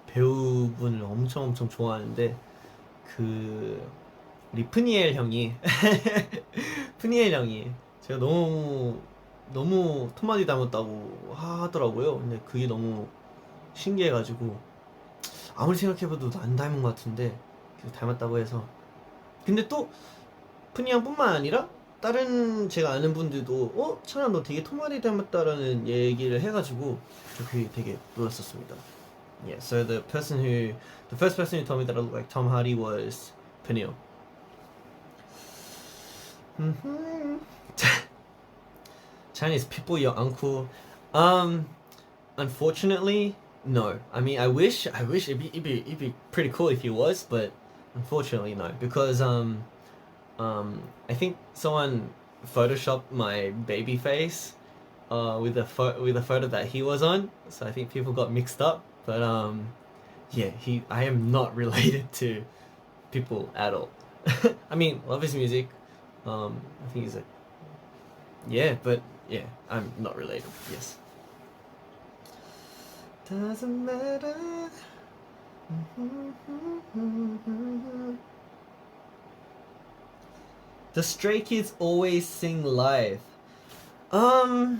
배우분을 엄청 좋아하는데, 우리 푸니엘 형이 푸니엘 형이 제가 너무 너무 토마디 닮았다고 하더라고요. 근데 그게 너무 신기해가지고 아무리 생각해봐도 안 닮은 것 같은데 계속 닮았다고 해서. 근데 또 푸니 형뿐만 아니라 다른 제가 아는 분들도 찬아 너 되게 토마디 닮았다라는 얘기를 해가지고 저 그게 되게 놀랐었습니다. Yeah, so the first person who told me that I look like Tom Hardy was Peniel. Chinese people, your uncle. Unfortunately, no. I mean, I wish it'd be pretty cool if he was, but unfortunately, no. Because I think someone photoshopped my baby face with a photo that he was on, so I think people got mixed up. But yeah, I am not related to people at all. I mean, love his music. I think he's but yeah, I'm not related. Yes. Doesn't matter. The Stray Kids always sing live. I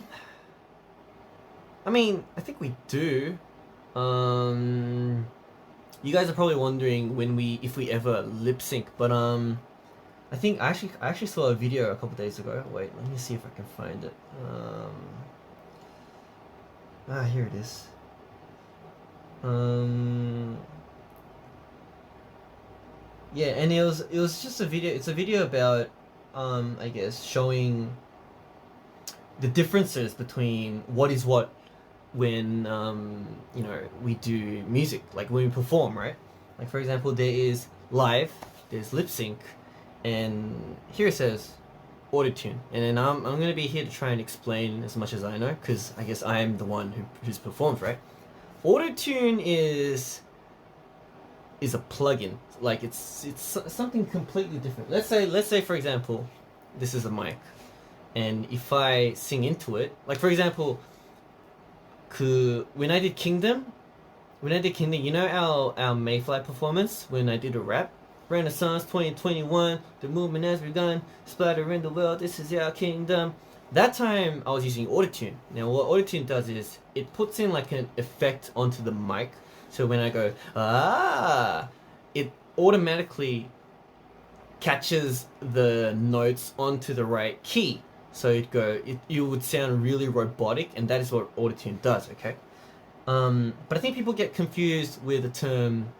mean, I think we do. You guys are probably wondering if we ever lip sync, but I think I actually saw a video a couple days ago. Wait, let me see if I can find it. Here it is. Yeah, and it was just a video. It's a video about I guess showing the differences between what is what when we do music, like when we perform, right? Like for example, there is live, there's lip sync, and here it says autotune, and then I'm gonna be here to try and explain as much as I know, because I guess I am the one who's performed, right? Autotune is a plugin. Like it's something completely different. Let's say for example, this is a mic, and if I sing into it, like for example, when I did Kingdom, you know our Mayfly performance when I did a rap, Renaissance 2021, the movement has begun, splatter in the world, this is our kingdom. That time I was using autotune. Now what autotune does is it puts in like an effect onto the mic, so when I go it automatically catches the notes onto the right key. So you would sound really robotic, and that is what autotune does, okay? But I think people get confused with the term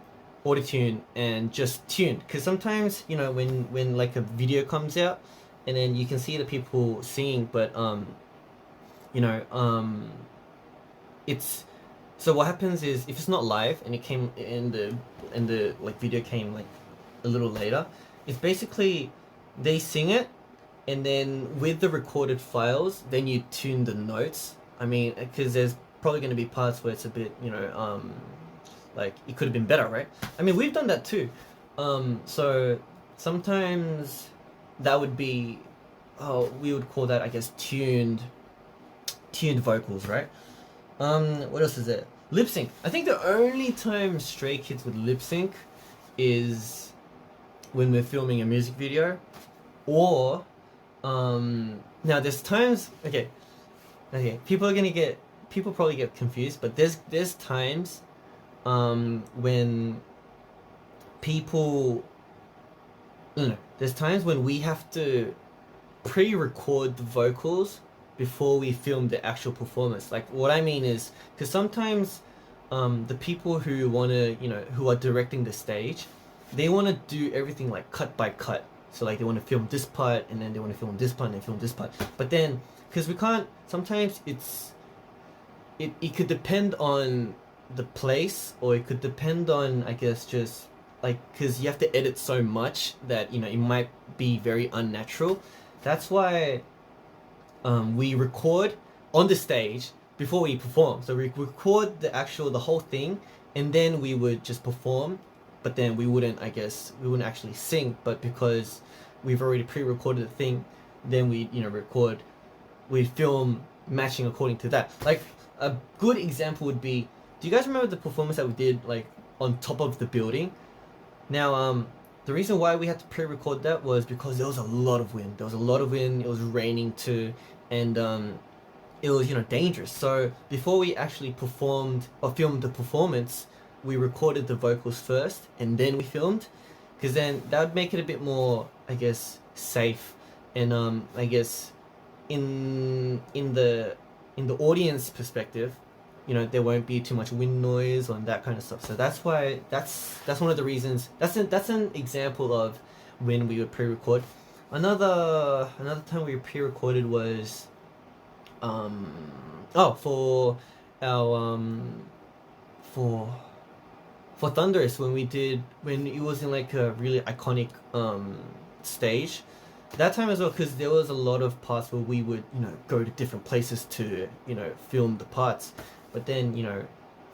autotune and just tune, because sometimes, when like a video comes out, and then you can see the people singing, but it's, so what happens is, if it's not live and it came in the like video came like a little later, it's basically they sing it, and then with the recorded files, then you tune the notes. I mean, because there's probably going to be parts where it's a bit, like it could have been better, right? I mean, we've done that too. So sometimes that would be, we would call that, I guess, tuned vocals, right? What else is there? Lip sync. I think the only time Stray Kids would lip sync is when we're filming a music video, or now there's times, okay, people probably get confused, but there's times when there's times when we have to pre-record the vocals before we film the actual performance. Like what I mean is, because sometimes the people who who are directing the stage, they want to do everything like cut by cut. So like they want to film this part, and then they want to film this part, and then film this part. But then, because we can't, sometimes it could depend on the place, or it could depend on, I guess, just like, because you have to edit so much that it might be very unnatural. That's why we record on the stage before we perform. So we record the whole thing, and then we would just perform. But then we wouldn't actually sing. But because we've already pre-recorded the thing, then we we film matching according to that. Like a good example would be, do you guys remember the performance that we did like on top of the building? Now the reason why we had to pre-record that was because there was a lot of wind. It was raining too, and it was, dangerous. So before we actually performed or filmed the performance, we recorded the vocals first and then we filmed, because then that would make it a bit more, I guess, safe, and I guess in the audience perspective, there won't be too much wind noise and that kind of stuff. So that's why that's one of the reasons. That's an example of when we would pre-record. Another time we pre-recorded was for our for Thunderous, when it was in like a really iconic stage. That time as well, because there was a lot of parts where we would go to different places to film the parts, but then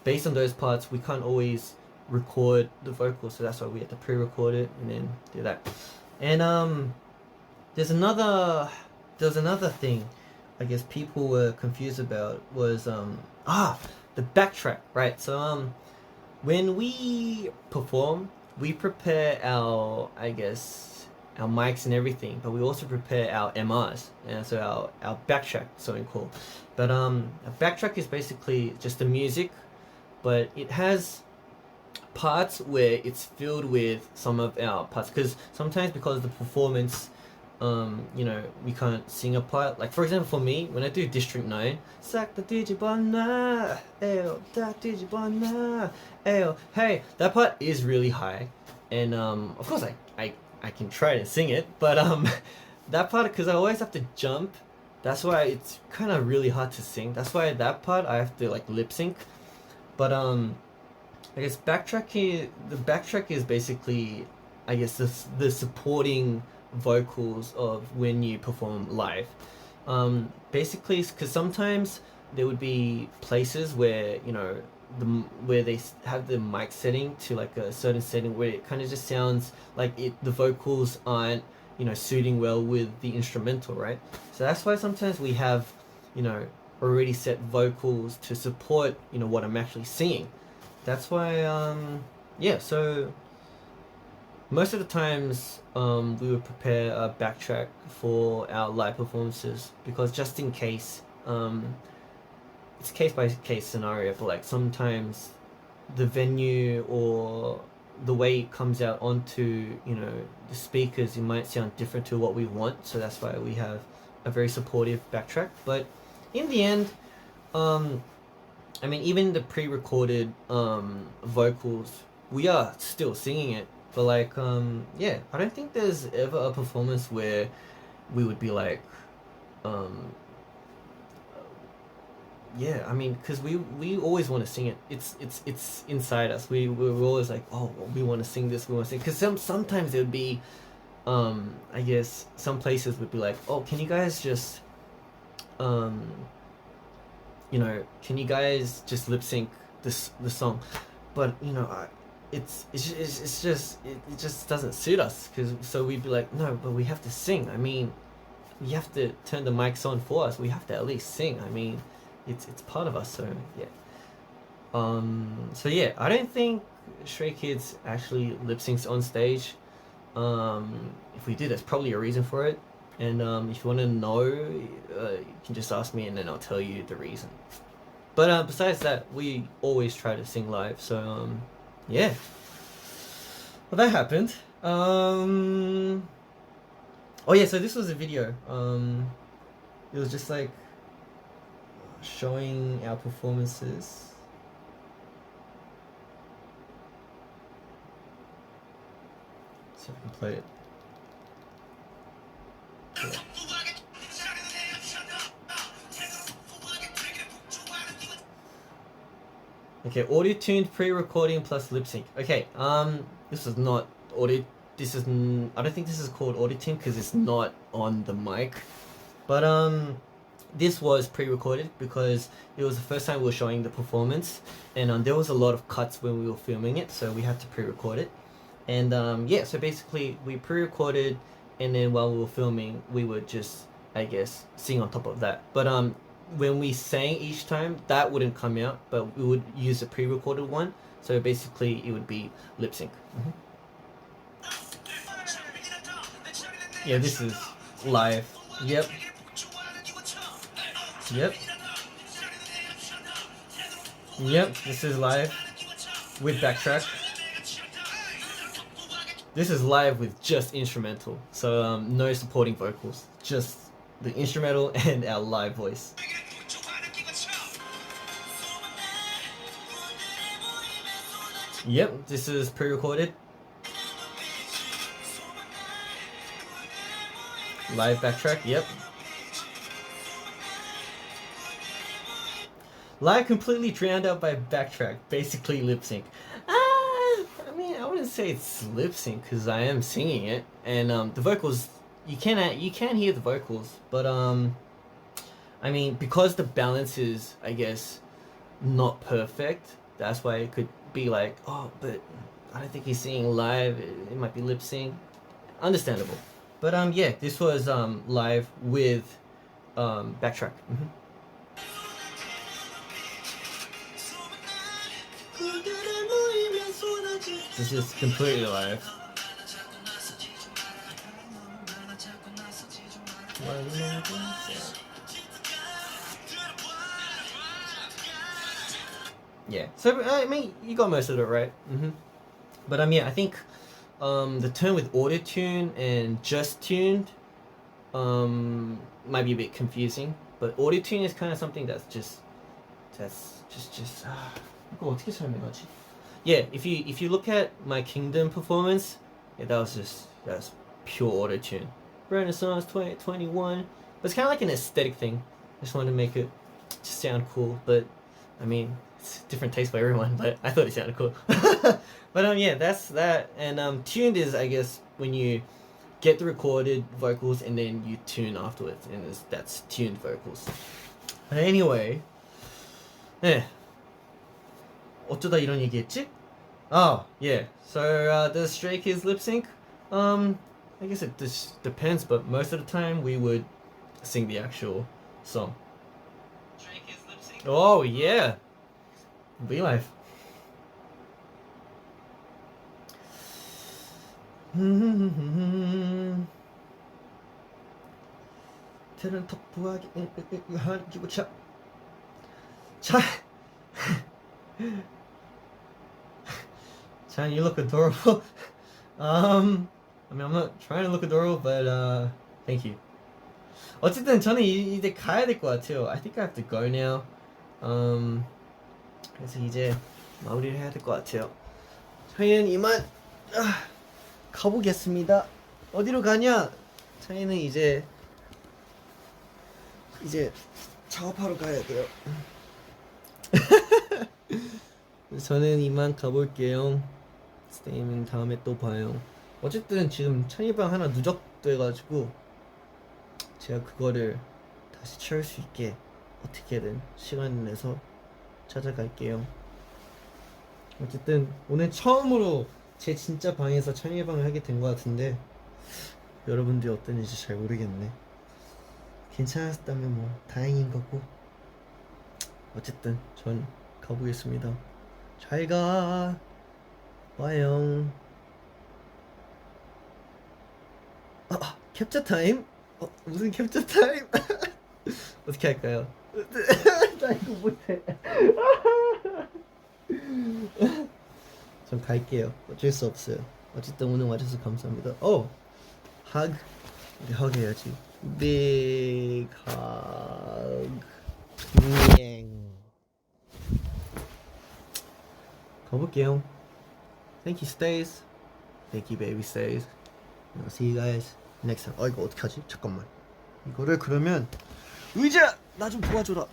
based on those parts we can't always record the vocals, so that's why we had to pre-record it and then do that. And there's another thing I guess people were confused about was the backtrack, right? So when we perform, we prepare our mics and everything, but we also prepare our MRs, and so our backtrack, something cool. But a backtrack is basically just the music, but it has parts where it's filled with some of our parts, because sometimes because of the performance, we can't sing a part. Like for example, for me, when I do District 9, Sack the Digibana, ayo, da Digibana, ayo, hey, that part is really high, and of course I can try to sing it, but that part, because I always have to jump, that's why it's kind of really hard to sing. That's why that part I have to like lip sync. But I guess the backtrack is basically, I guess, the supporting vocals of when you perform live. Basically, because sometimes there would be places where where they have the mic setting to like a certain setting where it kind of just sounds like the vocals aren't suiting well with the instrumental, right? So that's why sometimes we have already set vocals to support what I'm actually singing. That's why so most of the times we would prepare a backtrack for our live performances, because just in case, it's case by case scenario, but like sometimes the venue or the way it comes out onto the speakers, it might sound different to what we want, so that's why we have a very supportive backtrack. But in the end, even the pre-recorded vocals, we are still singing it, but like I don't think there's ever a performance where we would be like because we always want to sing it. It's inside us. We're always like, oh, we want to sing this, we want to sing, because sometimes it would be I guess some places would be like, oh, can you guys just can you guys just lip sync the song, but it just doesn't suit us, so we'd be like, no, but we have to sing. You have to turn the mics on for us. We have to at least sing. It's part of us. So yeah. I don't think Stray Kids actually lip syncs on stage. If we did, there's probably a reason for it. And if you want to know, you can just ask me, and then I'll tell you the reason. But besides that, we always try to sing live. So yeah. Well, that happened. Oh yeah, so this was a video. It was just like showing our performances. So I can play it. Yeah. Okay, auto-tuned pre-recording plus lip sync. Okay, this is not audio. I don't think this is called auto-tune because it's not on the mic. But this was pre-recorded because it was the first time we were showing the performance, and there was a lot of cuts when we were filming it, so we had to pre-record it. And yeah, so basically we pre-recorded, and then while we were filming, we would just, I guess, sing on top of that. But when we sang each time, that wouldn't come out, but we would use a pre-recorded one. So basically, it would be lip sync. Mm-hmm. Yeah, this is live. Yep. Yep, this is live with backtrack. This is live with just instrumental, so no supporting vocals, just the instrumental and our live voice. Yep, this is pre-recorded. Live backtrack, yep. Live completely drowned out by backtrack, basically lip sync. I mean, I wouldn't say it's lip sync because I am singing it, and the vocals you can't hear the vocals, but I mean, because the balance is, I guess, not perfect, that's why it could be like, oh, but I don't think he's singing live. It might be lip sync. Understandable, but yeah, this was live with backtrack. This is completely live. Yeah, so I mean, you got most of it right. But yeah, I think the term with auto-tune and just tuned might be a bit confusing. But auto-tune is kind of something that's just 이거 어떻게 설명하지? Yeah, if you look at my Kingdom performance, yeah, that's pure auto-tune. Renaissance 2021. But it's kind of like an aesthetic thing. I just wanted to make it just sound cool, but I mean, it's different taste for everyone, but I thought it sounded cool. But yeah, that's that. And tuned is, I guess, when you get the recorded vocals and then you tune afterwards, and that's tuned vocals. But anyway, yeah. 어쩌다 이런 얘기했지? Oh, yeah. So the Stray Kids lip sync, I guess it just depends, but most of the time we would sing the actual song. Stray Kids lip sync? Oh, yeah. Be life. 테는 턱부하게 하기고 차. Chan, you look adorable. I mean, I'm not trying to look adorable, but thank you. 어쨌든 저는 이제 가야 될 것 같아요. I think I have to go now. 그래서 이제 마무리를 해야 될 것 같아요. 저희는 이만 가보겠습니다. 어디로 가냐? 저희는 이제 작업하러 가야 돼요. 저는 이만 가볼게요. 스테이는 다음에 또 봐요. 어쨌든 지금 찬이방 하나 누적돼가지고 제가 그거를 다시 채울 수 있게 어떻게든 시간 내서 찾아갈게요. 어쨌든 오늘 처음으로 제 진짜 방에서 찬이방을 하게 된 것 같은데 여러분들이 어땠는지 잘 모르겠네. 괜찮았다면 뭐 다행인 거고. 어쨌든 전 가보겠습니다. 잘 가. 와요. 캡처 타임? 무슨 캡처 타임? 어떻게 할까요? 나 이거 못해. 전 갈게요. 어쩔 수 없어요. 어쨌든 오늘 와줘서 감사합니다. hug. 우리 hug 해야지. big hug. 가볼게요. Thank you, Stays. Thank you, baby Stays. I'll see you guys next time. 이거 어떻게 하지? 잠깐만. 이거를 그러면 의자 나 좀 도와줘라.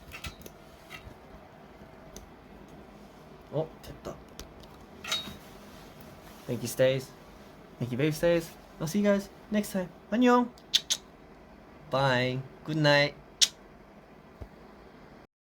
됐다. Thank you, Stays. Thank you, baby Stays. I'll see you guys next time. 안녕. Bye. Good night.